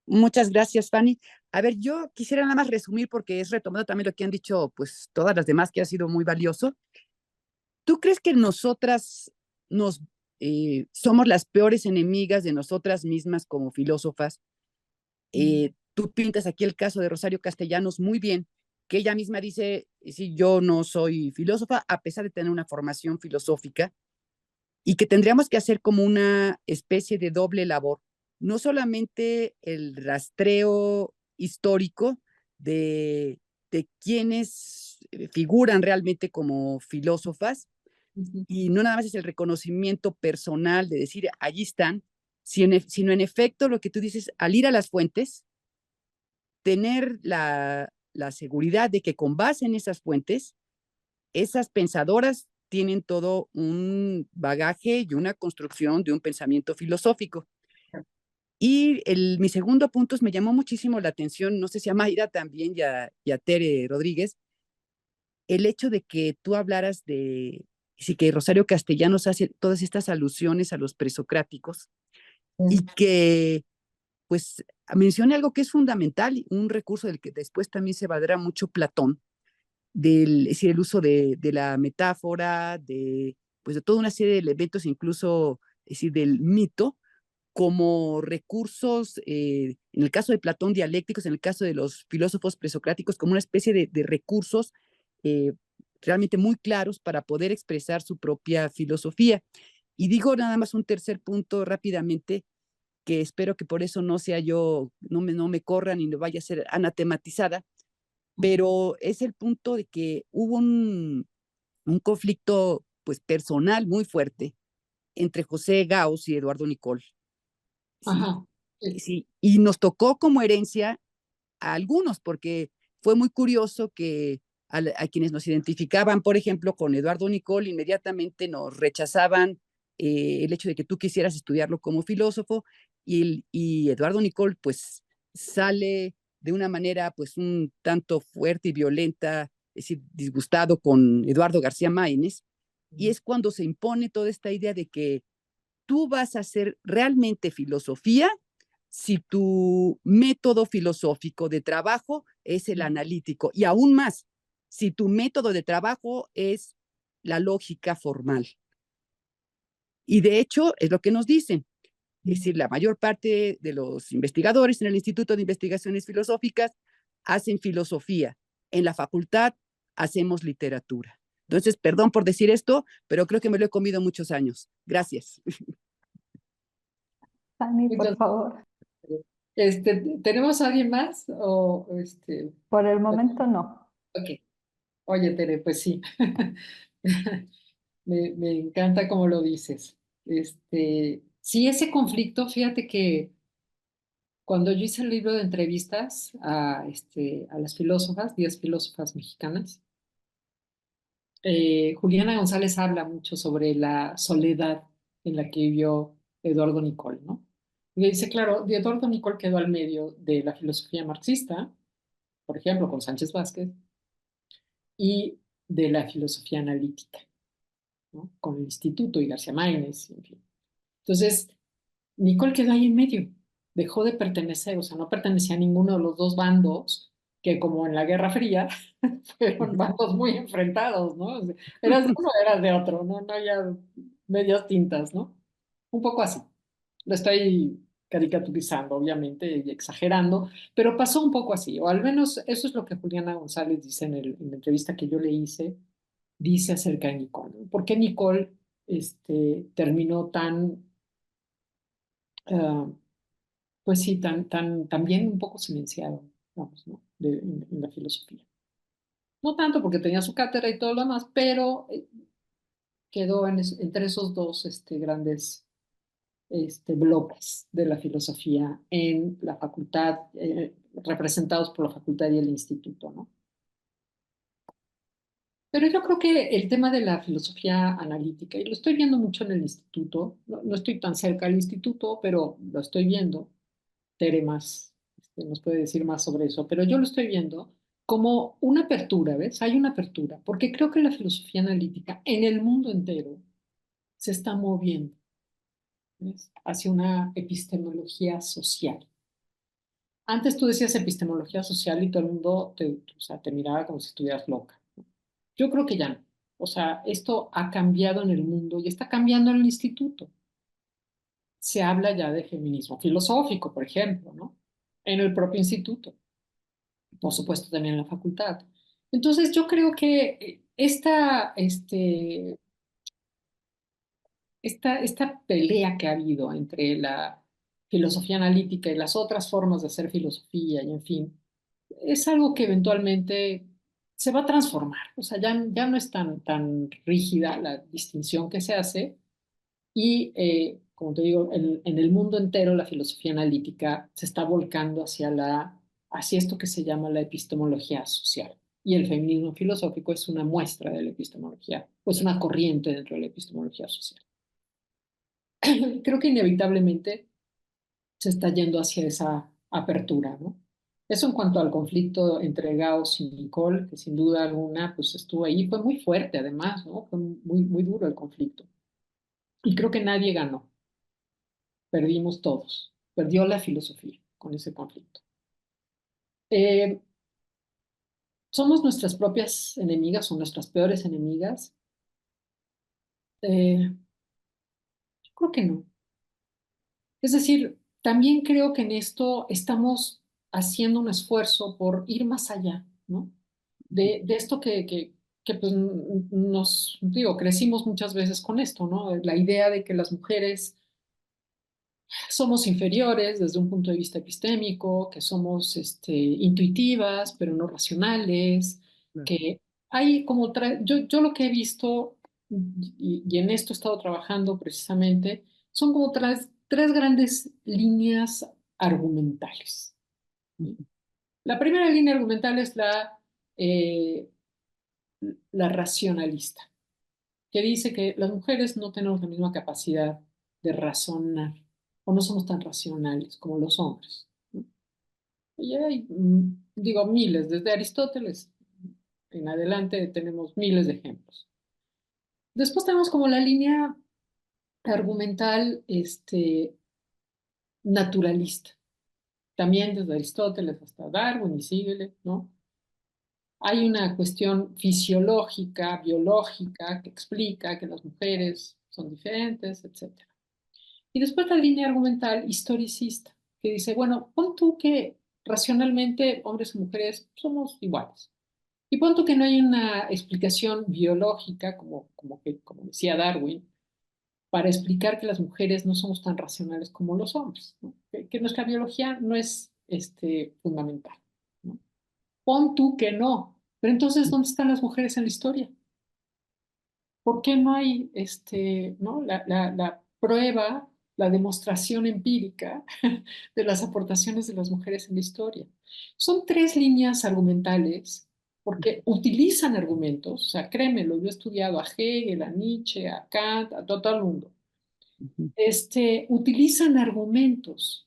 Muchas gracias, Fanny. A ver, yo quisiera nada más resumir porque es retomando también lo que han dicho pues todas las demás, que ha sido muy valioso. ¿Tú crees que nosotras nos somos las peores enemigas de nosotras mismas como filósofas? Tú pintas aquí el caso de Rosario Castellanos muy bien, que ella misma dice, sí, yo no soy filósofa, a pesar de tener una formación filosófica, y que tendríamos que hacer como una especie de doble labor, no solamente el rastreo histórico de quienes figuran realmente como filósofas, y no nada más es el reconocimiento personal de decir, allí están, sino en efecto lo que tú dices, al ir a las fuentes, tener la seguridad de que con base en esas fuentes, esas pensadoras tienen todo un bagaje y una construcción de un pensamiento filosófico. Y mi segundo punto me llamó muchísimo la atención, no sé si a Mayra también y a Tere Rodríguez, el hecho de que tú hablaras de, sí, que Rosario Castellanos hace todas estas alusiones a los presocráticos y que pues mencione algo que es fundamental, un recurso del que después también se valdrá mucho Platón, es decir, el uso de la metáfora, pues de toda una serie de elementos, incluso es decir, del mito, como recursos, en el caso de Platón, dialécticos, en el caso de los filósofos presocráticos, como una especie de recursos eh, realmente muy claros para poder expresar su propia filosofía. Y digo nada más un tercer punto rápidamente, que espero que por eso no sea yo, no me corran y no vaya a ser anatematizada, pero es el punto de que hubo un conflicto pues personal muy fuerte entre José Gauss y Eduardo Nicol, ¿sí? ajá, sí. Sí, y nos tocó como herencia a algunos, porque fue muy curioso que a quienes nos identificaban, por ejemplo, con Eduardo Nicol, inmediatamente nos rechazaban el hecho de que tú quisieras estudiarlo como filósofo, y Eduardo Nicol pues sale de una manera pues un tanto fuerte y violenta, es decir, disgustado con Eduardo García Maínez, y es cuando se impone toda esta idea de que tú vas a hacer realmente filosofía si tu método filosófico de trabajo es el analítico, y aún más, si tu método de trabajo es la lógica formal. Y de hecho es lo que nos dicen. Es decir, la mayor parte de los investigadores en el Instituto de Investigaciones Filosóficas hacen filosofía. En la facultad hacemos literatura. Entonces, perdón por decir esto, pero creo que me lo he comido muchos años. Gracias. Fanny, por Muchas favor. ¿Tenemos a alguien más? Por el momento no. Ok. Oye, Tere, pues sí. Me encanta cómo lo dices. Sí, ese conflicto, fíjate que cuando yo hice el libro de entrevistas a las filósofas, 10 filósofas mexicanas, Juliana González habla mucho sobre la soledad en la que vivió Eduardo Nicol, ¿no? Y dice, claro, Eduardo Nicol quedó al medio de la filosofía marxista, por ejemplo, con Sánchez Vázquez, y de la filosofía analítica, ¿no? Con el Instituto y García Máinez, en fin. Entonces, Nicole quedó ahí en medio, dejó de pertenecer, o sea, no pertenecía a ninguno de los dos bandos, que como en la Guerra Fría, fueron bandos muy enfrentados, ¿no? O sea, eras de uno, eras de otro, ¿no? No había medias tintas, ¿no? Un poco así. Lo estoy caricaturizando, obviamente, y exagerando, pero pasó un poco así, o al menos eso es lo que Juliana González dice en la entrevista que yo le hice, dice acerca de Nicole. ¿Por qué Nicole terminó tan, ah, pues sí, también un poco silenciado, vamos, ¿no? En la filosofía. No tanto porque tenía su cátedra y todo lo demás, pero quedó entre esos dos grandes bloques de la filosofía en la facultad, representados por la facultad y el instituto, ¿no? Pero yo creo que el tema de la filosofía analítica, y lo estoy viendo mucho en el instituto, no estoy tan cerca del instituto, pero lo estoy viendo, Tere más, nos puede decir más sobre eso, pero yo lo estoy viendo como una apertura, ¿ves? Hay una apertura, porque creo que la filosofía analítica en el mundo entero se está moviendo, ¿ves? Hacia una epistemología social. Antes tú decías epistemología social y todo el mundo o sea, te miraba como si estuvieras loca. Yo creo que ya no. O sea, esto ha cambiado en el mundo y está cambiando en el instituto. Se habla ya de feminismo filosófico, por ejemplo, ¿no? En el propio instituto. Por supuesto, también en la facultad. Entonces, yo creo que esta pelea que ha habido entre la filosofía analítica y las otras formas de hacer filosofía, y en fin, es algo que eventualmente se va a transformar. O sea, ya no es tan rígida la distinción que se hace y, como te digo, en el mundo entero la filosofía analítica se está volcando hacia esto que se llama la epistemología social. Y el feminismo filosófico es una muestra de la epistemología, pues una corriente dentro de la epistemología social. Creo que inevitablemente se está yendo hacia esa apertura, ¿no? Eso en cuanto al conflicto entre Gauss y Nicole, que sin duda alguna pues estuvo ahí, fue muy fuerte además, ¿no? Fue muy duro el conflicto. Y creo que nadie ganó, perdimos todos, perdió la filosofía con ese conflicto. ¿Somos nuestras propias enemigas o nuestras peores enemigas? Yo creo que no. Es decir, también creo que en esto estamos haciendo un esfuerzo por ir más allá, ¿no? De esto que pues, digo, crecimos muchas veces con esto, ¿no? La idea de que las mujeres somos inferiores desde un punto de vista epistémico, que somos intuitivas, pero no racionales, Claro. que hay como, yo lo que he visto, y en esto he estado trabajando precisamente, son como tres grandes líneas argumentales. La primera línea argumental es eh, la racionalista, que dice que las mujeres no tenemos la misma capacidad de razonar o no somos tan racionales como los hombres. Y hay, digo, miles, desde Aristóteles en adelante tenemos miles de ejemplos. Después tenemos como la línea argumental naturalista, también desde Aristóteles hasta Darwin y síguele, ¿no? Hay una cuestión fisiológica, biológica, que explica que las mujeres son diferentes, etc. Y después la línea argumental historicista, que dice, bueno, pon tú que racionalmente hombres y mujeres somos iguales. Y pon tú que no hay una explicación biológica, como decía Darwin, para explicar que las mujeres no somos tan racionales como los hombres, ¿no? Que nuestra biología no es fundamental, ¿no? Pon tú que no, pero entonces, ¿dónde están las mujeres en la historia? ¿Por qué no hay ¿no? la prueba, la demostración empírica de las aportaciones de las mujeres en la historia? Son tres líneas argumentales porque utilizan argumentos, o sea, créemelo, yo he estudiado a Hegel, a Nietzsche, a Kant, a todo el mundo. Utilizan argumentos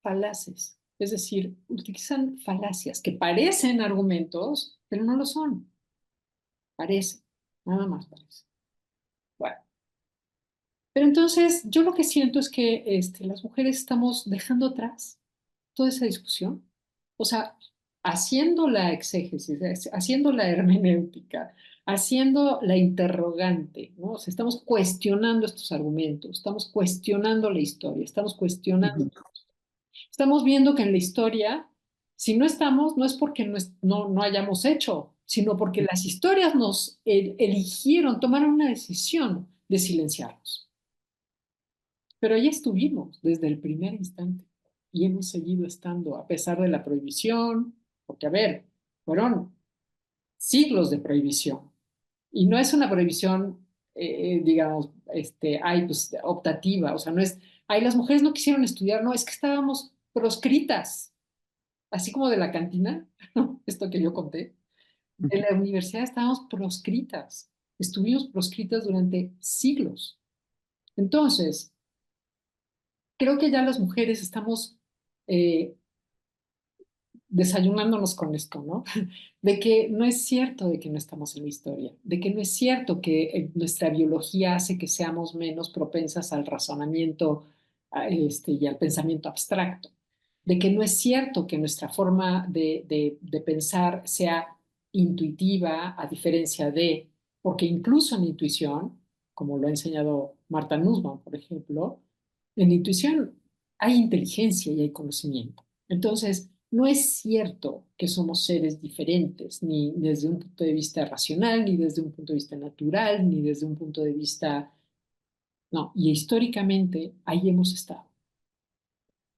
falaces, es decir, utilizan falacias que parecen argumentos, pero no lo son. Parecen, nada más parecen. Bueno, Pero entonces yo lo que siento es que las mujeres estamos dejando atrás toda esa discusión. O sea, haciendo la exégesis, haciendo la hermenéutica, haciendo la interrogante, ¿no? O sea, estamos cuestionando estos argumentos, estamos cuestionando la historia, estamos cuestionando. Estamos viendo que en la historia, si no estamos, no es porque no hayamos hecho, sino porque las historias nos eligieron, tomaron una decisión de silenciarnos. Pero ahí estuvimos desde el primer instante y hemos seguido estando a pesar de la prohibición, porque a ver, fueron siglos de prohibición y no es una prohibición, digamos, pues, optativa, o sea, no es, ay, las mujeres no quisieron estudiar, no, es que estábamos proscritas, así como de la cantina, esto que yo conté, de la universidad estábamos proscritas, estuvimos proscritas durante siglos. Entonces, creo que ya las mujeres estamos eh, desayunándonos con esto, ¿no? De que no es cierto de que no estamos en la historia, de que no es cierto que nuestra biología hace que seamos menos propensas al razonamiento y al pensamiento abstracto, de que no es cierto que nuestra forma de pensar sea intuitiva a diferencia de, porque incluso en intuición, como lo ha enseñado Marta Nussbaum, por ejemplo, en intuición hay inteligencia y hay conocimiento. Entonces, no es cierto que somos seres diferentes, ni desde un punto de vista racional, ni desde un punto de vista natural, ni desde un punto de vista... No, y históricamente ahí hemos estado.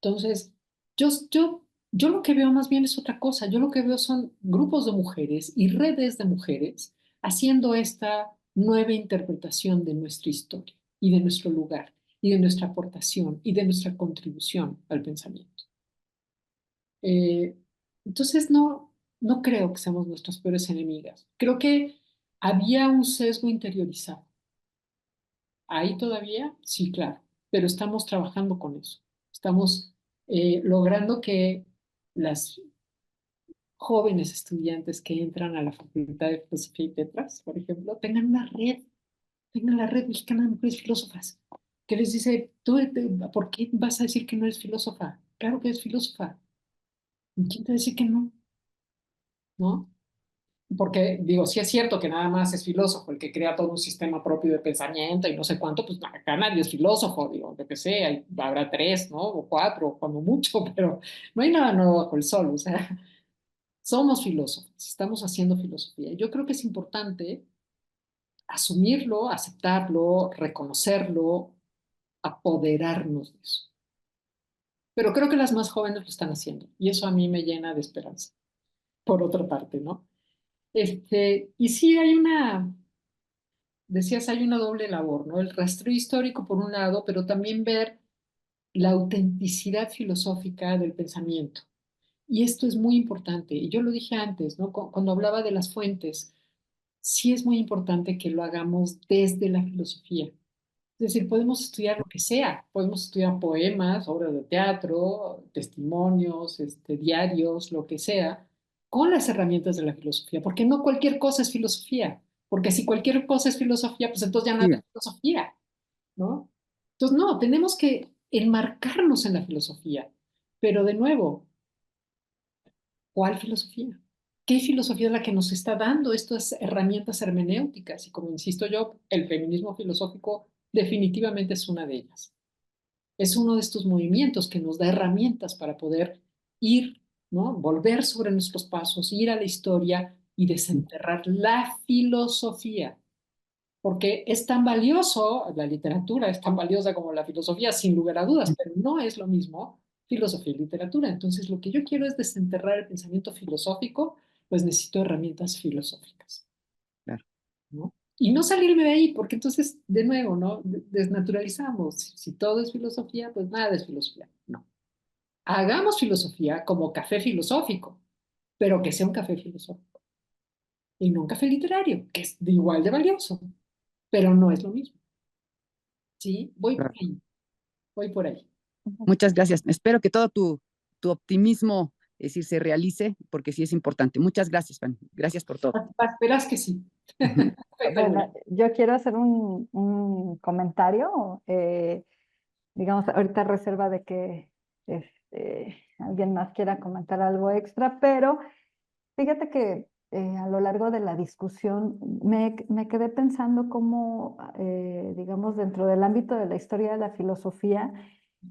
Entonces, yo, yo, yo lo que veo más bien es otra cosa. Yo lo que veo son grupos de mujeres y redes de mujeres haciendo esta nueva interpretación de nuestra historia y de nuestro lugar y de nuestra aportación y de nuestra contribución al pensamiento. Eh, entonces, no creo que seamos nuestras peores enemigas. Creo que había un sesgo interiorizado. ¿Ahí todavía? Sí, claro, pero estamos trabajando con eso. Estamos logrando que las jóvenes estudiantes que entran a la Facultad de Filosofía y Letras, por ejemplo, tengan la red mexicana de mujeres filósofas, que les dice, ¿por qué vas a decir que no eres filósofa? Claro que eres filósofa. ¿Quién te va a decir que no? ¿No? Porque digo, si es cierto que nada más es filósofo el que crea todo un sistema propio de pensamiento y no sé cuánto, pues acá nadie es filósofo, digo, lo que sé, habrá 3, ¿no? O 4, cuando mucho, pero no hay nada nuevo bajo el sol, o sea, somos filósofos, estamos haciendo filosofía. Yo creo que es importante asumirlo, aceptarlo, reconocerlo, apoderarnos de eso. Pero creo que las más jóvenes lo están haciendo y eso a mí me llena de esperanza, por otra parte, ¿no? Y sí decías, hay una doble labor, ¿no? El rastreo histórico por un lado, pero también ver la autenticidad filosófica del pensamiento. Y esto es muy importante. Y yo lo dije antes, ¿no? Cuando hablaba de las fuentes, sí es muy importante que lo hagamos desde la filosofía. Es decir, podemos estudiar lo que sea, podemos estudiar poemas, obras de teatro, testimonios, diarios, lo que sea, con las herramientas de la filosofía, porque no cualquier cosa es filosofía, porque si cualquier cosa es filosofía, pues entonces ya nada es filosofía, ¿no? Entonces, no, tenemos que enmarcarnos en la filosofía, pero de nuevo, ¿cuál filosofía? ¿Qué filosofía es la que nos está dando estas herramientas hermenéuticas? Y como insisto yo, el feminismo filosófico definitivamente es una de ellas. Es uno de estos movimientos que nos da herramientas para poder ir, ¿no? Volver sobre nuestros pasos, ir a la historia y desenterrar la filosofía. Porque es tan valioso, la literatura es tan valiosa como la filosofía, sin lugar a dudas, pero no es lo mismo filosofía y literatura. Entonces, lo que yo quiero es desenterrar el pensamiento filosófico, pues necesito herramientas filosóficas. Claro. ¿No? Y no salirme de ahí, porque entonces, de nuevo, ¿no? Desnaturalizamos. Si todo es filosofía, pues nada es filosofía. No. Hagamos filosofía como café filosófico, pero que sea un café filosófico. Y no un café literario, que es igual de valioso, pero no es lo mismo. ¿Sí? Voy por Claro. ahí, voy por ahí. Muchas gracias. Espero que todo tu optimismo es decir, se realice, porque sí es importante. Muchas gracias, Fanny. Gracias por todo. Verás que sí. Ujú. Estoy segura. Bueno, yo quiero hacer un comentario, digamos, ahorita a reserva de que alguien más quiera comentar algo extra, pero fíjate que a lo largo de la discusión me quedé pensando cómo, digamos, dentro del ámbito de la historia de la filosofía,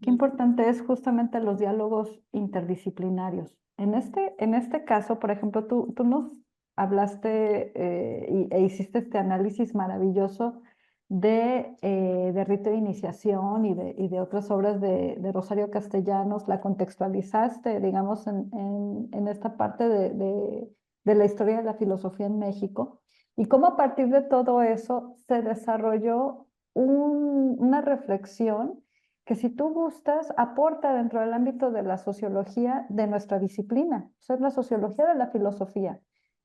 qué importante es justamente los diálogos interdisciplinarios. En este caso, por ejemplo, tú nos hablaste e hiciste este análisis maravilloso de Rito de Iniciación y de otras obras de Rosario Castellanos, la contextualizaste, digamos, en esta parte de la historia de la filosofía en México, y cómo a partir de todo eso se desarrolló una reflexión que, si tú gustas, aporta dentro del ámbito de la sociología de nuestra disciplina, o sea, es la sociología de la filosofía.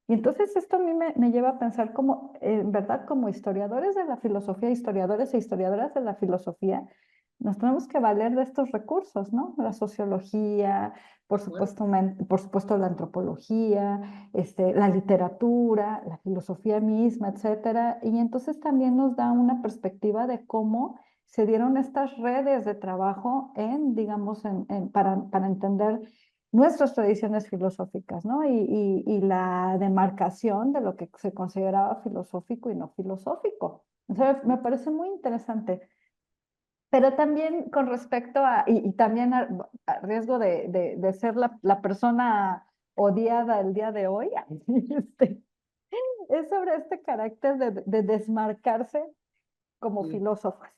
Y entonces esto a mí me lleva a pensar como, en verdad, como historiadores de la filosofía, historiadores e historiadoras de la filosofía, nos tenemos que valer de estos recursos, ¿no? La sociología, por supuesto la antropología, la literatura, la filosofía misma, etcétera. Y entonces también nos da una perspectiva de cómo se dieron estas redes de trabajo digamos, para entender nuestras tradiciones filosóficas, ¿no? Y la demarcación de lo que se consideraba filosófico y no filosófico. O sea, me parece muy interesante. Pero también con respecto y también a riesgo de ser la persona odiada el día de hoy, es sobre este carácter de desmarcarse como Sí. filósofos.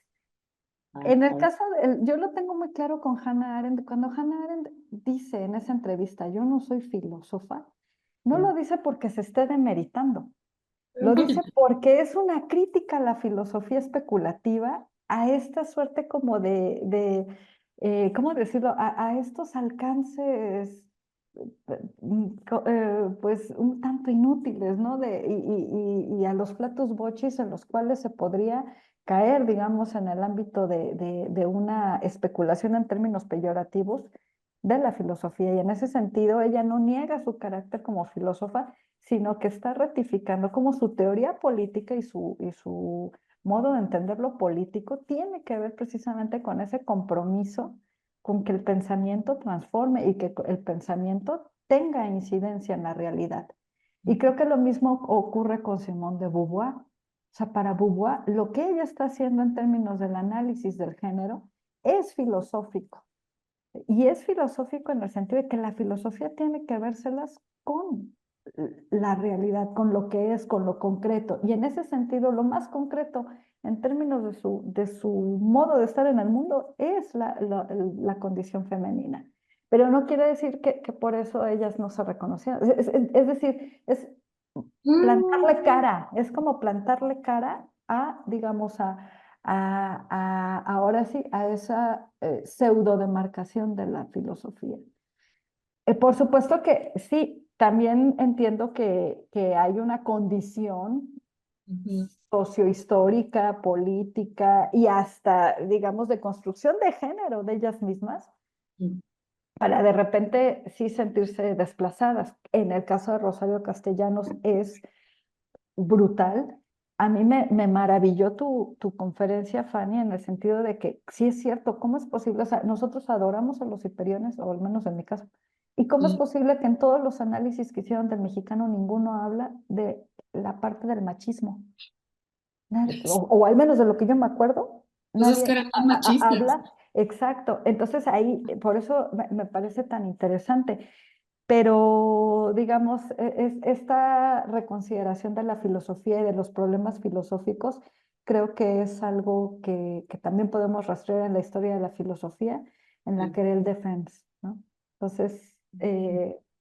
Ah, En a el ver. caso, yo lo tengo muy claro con Hannah Arendt. Cuando Hannah Arendt dice en esa entrevista, yo no soy filósofa, no lo dice porque se esté demeritando, Un lo dice poquito. porque es una crítica a la filosofía especulativa, a esta suerte como ¿cómo decirlo? A estos alcances, pues un tanto inútiles, ¿no? Y a los flatus vocis en los cuales se podría caer, digamos, en el ámbito de una especulación en términos peyorativos de la filosofía. Y en ese sentido, ella no niega su carácter como filósofa, sino que está ratificando como su teoría política y su modo de entender lo político tiene que ver precisamente con ese compromiso con que el pensamiento transforme y que el pensamiento tenga incidencia en la realidad. Y creo que lo mismo ocurre con Simone de Beauvoir. O sea, para Beauvoir, lo que ella está haciendo en términos del análisis del género es filosófico. Y es filosófico en el sentido de que la filosofía tiene que vérselas con la realidad, con lo que es, con lo concreto. Y en ese sentido, lo más concreto en términos de su modo de estar en el mundo es la condición femenina. Pero no quiere decir que por eso ellas no se reconocían. Es decir, es plantarle cara, es como plantarle cara digamos, ahora sí, a esa pseudo demarcación de la filosofía. Por supuesto que sí, también entiendo que hay una condición Ujú. sociohistórica, política y hasta, digamos, de construcción de género de ellas mismas, Mm. para de repente sí sentirse desplazadas. En el caso de Rosario Castellanos es brutal. A mí me maravilló tu conferencia, Fanny, en el sentido de que sí es cierto, ¿cómo es posible? O sea, nosotros adoramos a los hiperiones, o al menos en mi caso. ¿Y cómo es Sí. posible que en todos los análisis que hicieron del mexicano ninguno habla de la parte del machismo? O al menos de lo que yo me acuerdo, Pues es que nadie eran más machistas. habla. Exacto. Entonces ahí, por eso me parece tan interesante. Pero, digamos, esta reconsideración de la filosofía y de los problemas filosóficos, creo que es algo que también podemos rastrear en la historia de la filosofía, en la Sí. Querelle Defense, ¿no? Entonces,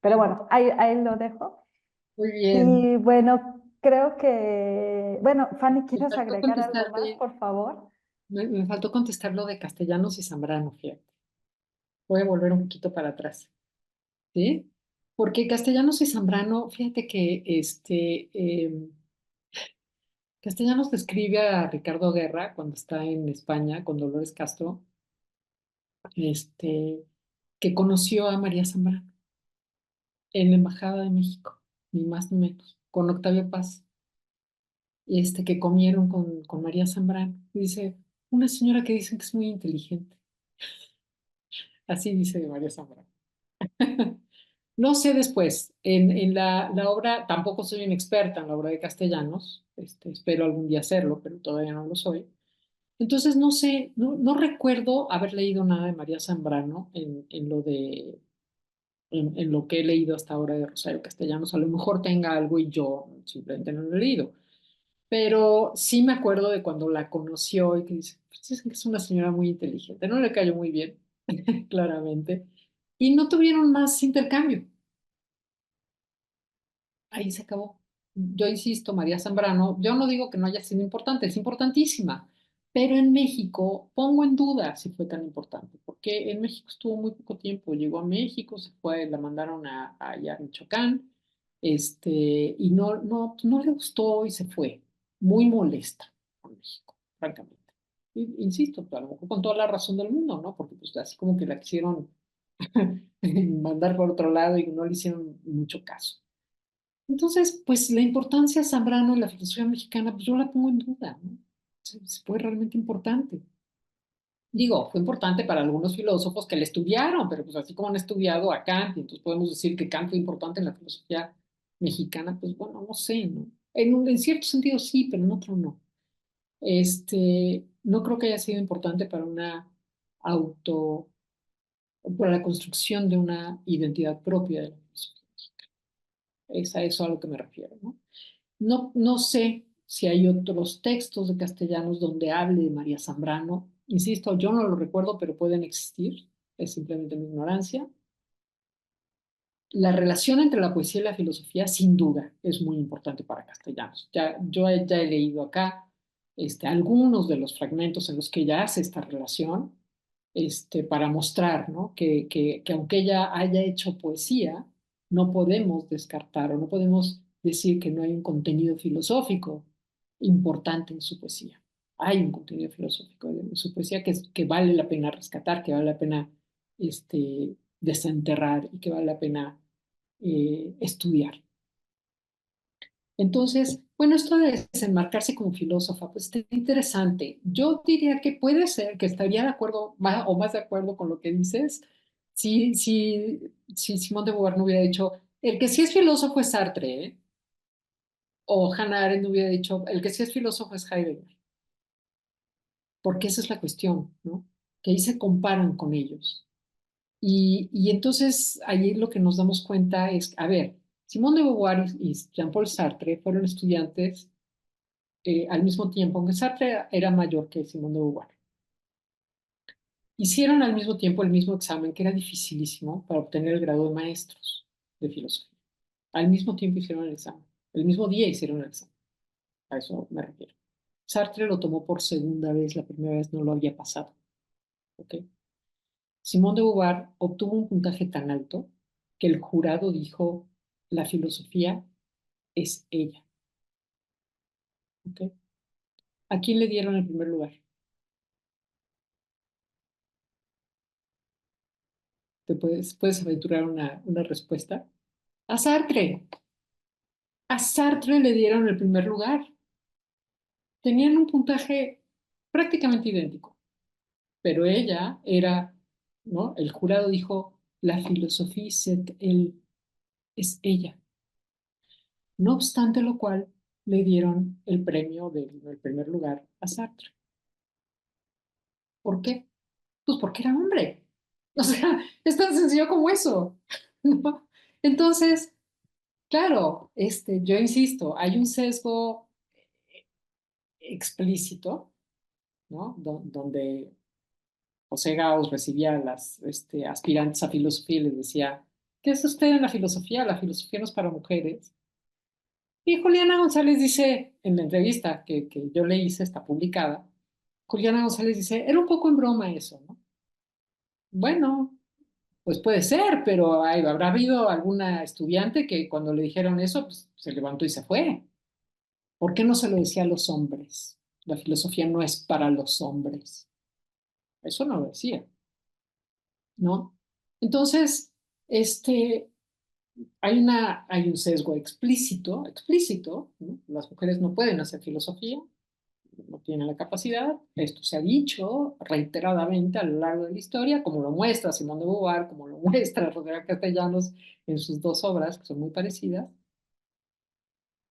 pero bueno, ahí lo dejo. Muy bien. Y bueno, creo que, bueno, Fanny, Me ¿quieres faltó agregar algo más, contestarte, por favor? me faltó contestar lo de Castellanos y Zambrano, fíjate. Voy a volver un poquito para atrás, ¿sí? Porque Castellanos y Zambrano, fíjate que Castellanos describe a Ricardo Guerra cuando está en España con Dolores Castro, este, que conoció a María Zambrano. en la Embajada de México, ni más ni menos, con Octavio Paz, que comieron con María Zambrano. Dice, una señora que dicen que es muy inteligente. Así dice de María Zambrano. No sé después, en la obra, tampoco soy una experta en la obra de Castellanos, espero algún día hacerlo, pero todavía no lo soy. Entonces, no sé, no recuerdo haber leído nada de María Zambrano en lo que he leído hasta ahora de Rosario Castellanos. A lo mejor tenga algo y yo simplemente no lo he leído. Pero sí me acuerdo de cuando la conoció y que dice, pues dicen que es una señora muy inteligente. No le cayó muy bien, claramente. Y no tuvieron más intercambio. Ahí se acabó. Yo insisto, María Zambrano, yo no digo que no haya sido importante, es importantísima, pero en México pongo en duda si fue tan importante, porque en México estuvo muy poco tiempo, llegó a México, se fue, la mandaron allá a Michoacán, y no le gustó y se fue, muy molesta con México, francamente. Insisto, a lo mejor con toda la razón del mundo, ¿no? Porque pues así como que la quisieron mandar por otro lado y no le hicieron mucho caso. Entonces, pues la importancia de Zambrano en la filosofía mexicana, pues yo la pongo en duda, ¿no? Fue realmente importante. Digo, fue importante para algunos filósofos que le estudiaron, pero pues así como han estudiado a Kant, y entonces podemos decir que Kant fue importante en la filosofía mexicana, pues bueno, no sé, ¿no? En cierto sentido sí, pero en otro no. No creo que haya sido importante para una auto, para la construcción de una identidad propia de la filosofía. Es a eso a lo que me refiero, ¿no? No sé si hay otros textos de castellanos donde hable de María Zambrano. Insisto, yo no lo recuerdo, pero pueden existir. Es simplemente mi ignorancia. La relación entre la poesía y la filosofía, sin duda, es muy importante para Castellanos. Yo ya he leído acá algunos de los fragmentos en los que ella hace esta relación, para mostrar, ¿no? Que aunque ella haya hecho poesía, no podemos descartar o no podemos decir que no hay un contenido filosófico importante en su poesía. Hay un contenido filosófico en su poesía que vale la pena rescatar, que vale la pena desenterrar y que vale la pena estudiar. Entonces, bueno, esto de desenmarcarse como filósofa, pues está interesante. Yo diría que puede ser que estaría de acuerdo o más de acuerdo con lo que dices si Simone de Beauvoir no hubiera dicho, el que sí es filósofo es Sartre, ¿eh? O Hannah Arendt no hubiera dicho, el que sí es filósofo es Heidegger. Porque esa es la cuestión, ¿no? Que ahí se comparan con ellos. Y entonces ahí lo que nos damos cuenta es, a ver, Simone de Beauvoir y Jean-Paul Sartre fueron estudiantes al mismo tiempo, aunque Sartre era mayor que Simone de Beauvoir. Hicieron al mismo tiempo el mismo examen, que era dificilísimo para obtener el grado de maestros de filosofía. Al mismo tiempo hicieron el examen. El mismo día hicieron el examen. A eso me refiero. Sartre lo tomó por segunda vez, la primera vez no lo había pasado. ¿Ok? Simone de Beauvoir obtuvo un puntaje tan alto que el jurado dijo, la filosofía es ella. ¿Okay? ¿A quién le dieron el primer lugar? ¿Te puedes aventurar una respuesta? A Sartre. A Sartre le dieron el primer lugar. Tenían un puntaje prácticamente idéntico, pero ella era, ¿no? El jurado dijo, la filosofía es ella. No obstante lo cual, le dieron el premio del primer lugar a Sartre. ¿Por qué? Pues porque era hombre. O sea, es tan sencillo como eso, ¿no? Entonces, claro, yo insisto, hay un sesgo explícito, ¿no? Donde José Gauss recibía a las aspirantes a filosofía y les decía, ¿qué es usted en la filosofía? La filosofía no es para mujeres. Y Juliana González dice, en la entrevista que yo le hice, está publicada, Juliana González dice, era un poco en broma eso, ¿no? Bueno, pues puede ser, pero habrá habido alguna estudiante que cuando le dijeron eso, pues se levantó y se fue. ¿Por qué no se lo decía a los hombres? La filosofía no es para los hombres. Eso no lo decía, ¿no? Entonces, hay un sesgo explícito, ¿no? Las mujeres no pueden hacer filosofía, no tienen la capacidad. Esto se ha dicho reiteradamente a lo largo de la historia, como lo muestra Simone de Beauvoir, como lo muestra Rodríguez Castellanos en sus dos obras, que son muy parecidas.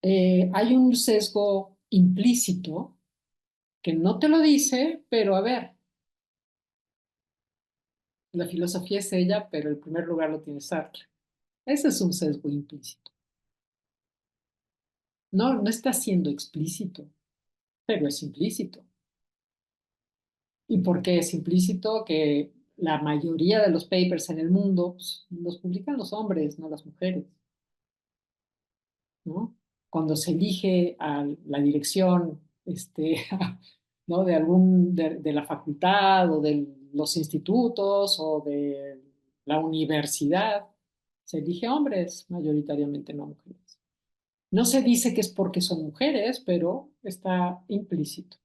Hay un sesgo implícito que no te lo dice, pero a ver, la filosofía es ella, pero el primer lugar lo tiene Sartre. Ese es un sesgo implícito. No, no está siendo explícito, pero es implícito. ¿Y por qué es implícito? Que la mayoría de los papers en el mundo pues, los publican los hombres, no las mujeres, ¿no? Cuando se elige a la dirección, ¿no? de la facultad o de los institutos o de la universidad, se elige hombres, mayoritariamente no mujeres. No se dice que es porque son mujeres, pero está implícito.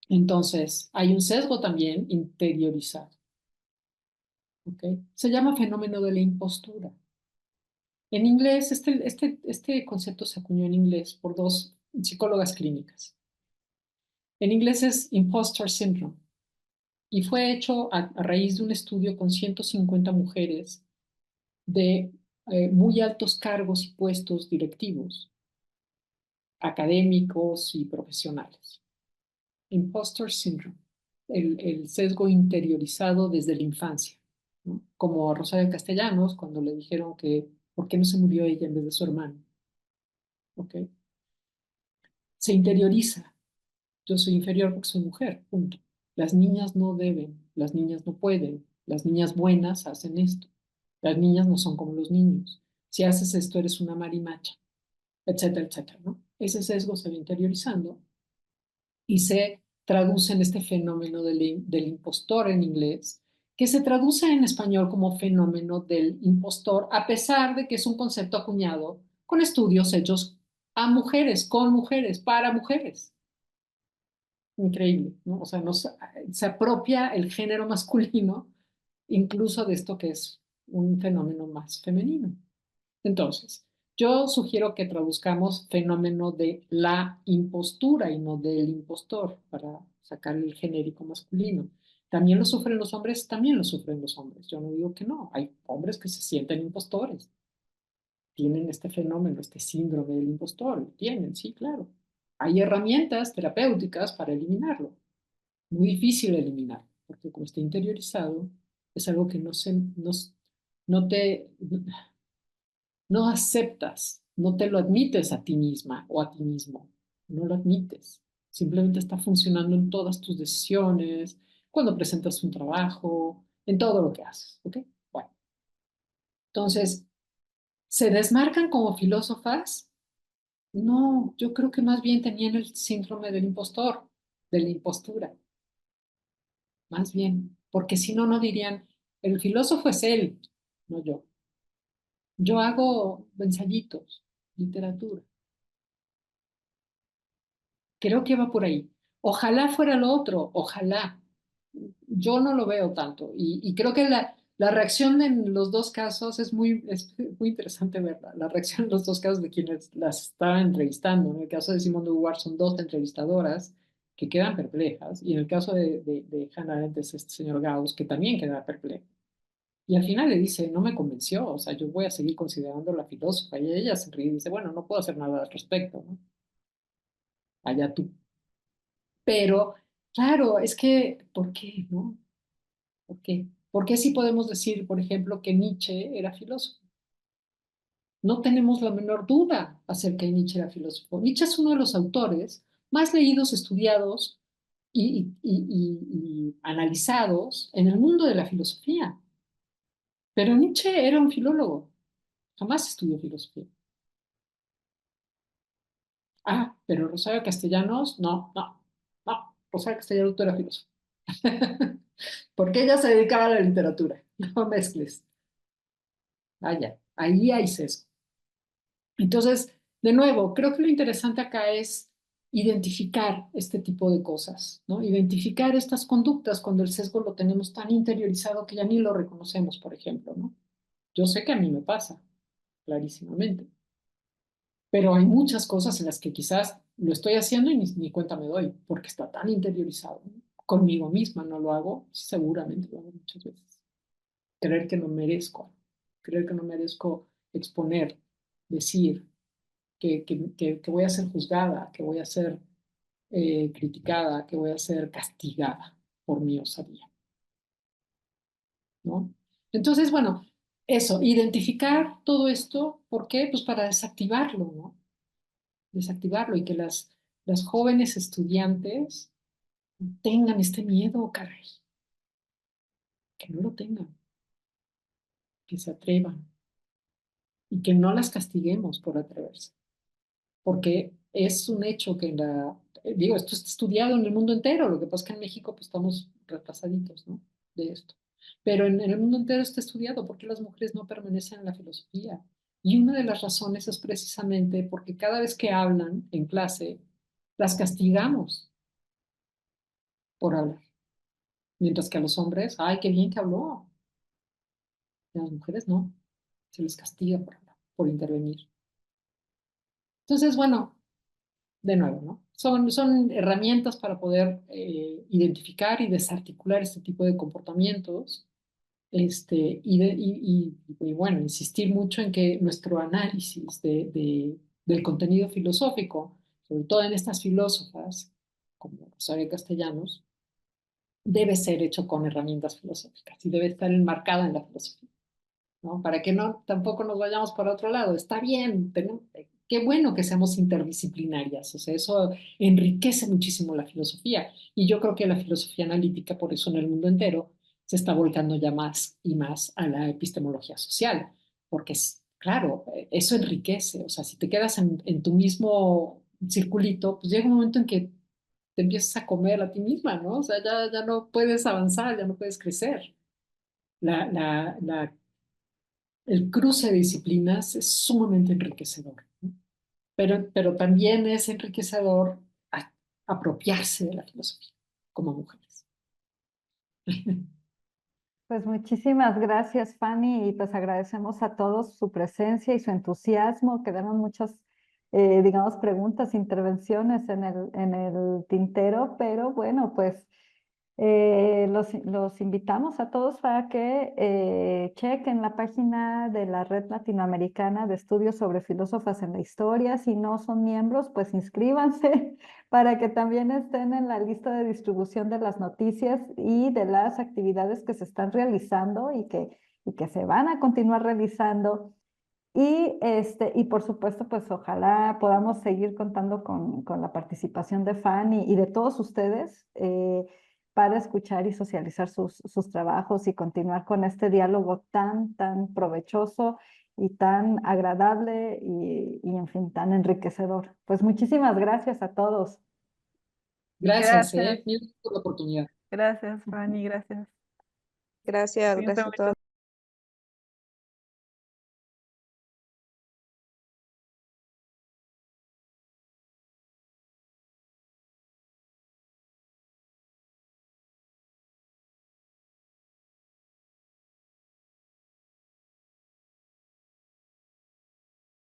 Entonces, hay un sesgo también interiorizado. ¿Okay? Se llama fenómeno de la impostura. En inglés, este concepto se acuñó en inglés por dos psicólogas clínicas. En inglés es imposter syndrome y fue hecho a raíz de un estudio con 150 mujeres de muy altos cargos y puestos directivos, académicos y profesionales. Imposter syndrome, el sesgo interiorizado desde la infancia, ¿no? Como a Rosario Castellanos cuando le dijeron que ¿por qué no se murió ella en vez de su hermano? ¿Okay? Se interioriza. Yo soy inferior porque soy mujer, punto. Las niñas no deben, las niñas no pueden, las niñas buenas hacen esto. Las niñas no son como los niños. Si haces esto eres una marimacha, etcétera, etcétera, ¿no? Ese sesgo se va interiorizando y se traduce en este fenómeno del impostor en inglés, que se traduce en español como fenómeno del impostor, a pesar de que es un concepto acuñado con estudios hechos a mujeres, con mujeres, para mujeres. Increíble, ¿no? O sea, se apropia el género masculino incluso de esto que es un fenómeno más femenino. Entonces, yo sugiero que traduzcamos fenómeno de la impostura y no del impostor para sacar el genérico masculino. ¿También lo sufren los hombres? También lo sufren los hombres. Yo no digo que no. Hay hombres que se sienten impostores. Tienen este fenómeno, este síndrome del impostor. Lo tienen, sí, claro. Hay herramientas terapéuticas para eliminarlo. Muy difícil eliminar, porque como está interiorizado, es algo que no te no aceptas, no te lo admites a ti misma o a ti mismo, no lo admites. Simplemente está funcionando en todas tus decisiones, cuando presentas un trabajo, en todo lo que haces, ¿ok? Bueno, entonces, ¿se desmarcan como filósofas? No, yo creo que más bien tenían el síndrome del impostor, de la impostura, más bien, porque si no, no dirían, el filósofo es él, no yo. Yo hago ensayitos, literatura. Creo que va por ahí. Ojalá fuera lo otro, ojalá. Yo no lo veo tanto. Y creo que la reacción en los dos casos es muy interesante verla. La reacción en los dos casos de quienes las estaban entrevistando. En el caso de Simone de Beauvoir son dos entrevistadoras que quedan perplejas. Y en el caso de Hannah Arendt es este señor Gauss que también queda perplejo. Y al final le dice, no me convenció, o sea, yo voy a seguir considerando la filósofa. Y ella se ríe y dice, bueno, no puedo hacer nada al respecto, ¿no? Allá tú. Pero, claro, es que, ¿por qué, no? ¿Por qué? ¿Por qué sí podemos decir, por ejemplo, que Nietzsche era filósofo? No tenemos la menor duda acerca de Nietzsche era filósofo. Nietzsche es uno de los autores más leídos, estudiados y analizados en el mundo de la filosofía. Pero Nietzsche era un filólogo, jamás estudió filosofía. Ah, pero Rosario Castellanos, no. Rosario Castellanos no era filósofo. Porque ella se dedicaba a la literatura, no mezcles. Vaya, ahí hay sesgo. Entonces, de nuevo, creo que lo interesante acá es identificar este tipo de cosas, ¿no? Identificar estas conductas cuando el sesgo lo tenemos tan interiorizado que ya ni lo reconocemos, por ejemplo, ¿no? Yo sé que a mí me pasa, clarísimamente. Pero hay muchas cosas en las que quizás lo estoy haciendo y ni cuenta me doy, porque está tan interiorizado, ¿no? Conmigo misma no lo hago, seguramente lo hago muchas veces. Creer que no merezco, creer que no merezco exponer, decir, que voy a ser juzgada, que voy a ser criticada, que voy a ser castigada por mi osadía, ¿no? Entonces, bueno, eso, identificar todo esto, ¿por qué? Pues para desactivarlo, ¿no? Desactivarlo y que las jóvenes estudiantes tengan este miedo, caray, que no lo tengan, que se atrevan y que no las castiguemos por atreverse, porque es un hecho que digo, esto está estudiado en el mundo entero, lo que pasa es que en México pues estamos retrasaditos, ¿no? De esto. Pero en el mundo entero está estudiado por qué las mujeres no permanecen en la filosofía. Y una de las razones es precisamente porque cada vez que hablan en clase, las castigamos por hablar. Mientras que a los hombres, ay, qué bien que habló. Y a las mujeres no, se les castiga por hablar, por intervenir. Entonces, bueno, de nuevo, ¿no? Son herramientas para poder identificar y desarticular este tipo de comportamientos. Y bueno, insistir mucho en que nuestro análisis del contenido filosófico, sobre todo en estas filósofas, como Rosario Castellanos, debe ser hecho con herramientas filosóficas y debe estar enmarcado en la filosofía, ¿no? Para que no tampoco nos vayamos para otro lado. Está bien, qué bueno que seamos interdisciplinarias, o sea, eso enriquece muchísimo la filosofía. Y yo creo que la filosofía analítica, por eso en el mundo entero, se está volcando ya más y más a la epistemología social, porque claro, eso enriquece, o sea, si te quedas en tu mismo circulito, pues llega un momento en que te empiezas a comer a ti misma, ¿no? O sea, ya no puedes avanzar, ya no puedes crecer. La, la, la, el cruce de disciplinas es sumamente enriquecedor, ¿no? Pero también es enriquecedor apropiarse de la filosofía como mujeres. Pues muchísimas gracias, Fanny, y pues agradecemos a todos su presencia y su entusiasmo. Quedaron muchas, digamos, preguntas, intervenciones en el tintero, pero bueno, pues los invitamos a todos para que chequen la página de la Red Latinoamericana de Estudios sobre Filósofas en la Historia. Si no son miembros, pues inscríbanse para que también estén en la lista de distribución de las noticias y de las actividades que se están realizando y que se van a continuar realizando. Y por supuesto, pues ojalá podamos seguir contando con la participación de Fanny y de todos ustedes para escuchar y socializar sus trabajos y continuar con este diálogo tan provechoso y tan agradable en fin, tan enriquecedor. Pues muchísimas gracias a todos. Gracias, Gracias, mil gracias por la oportunidad. gracias, Fanny, gracias. Gracias, Cuídense gracias a mucho. todos.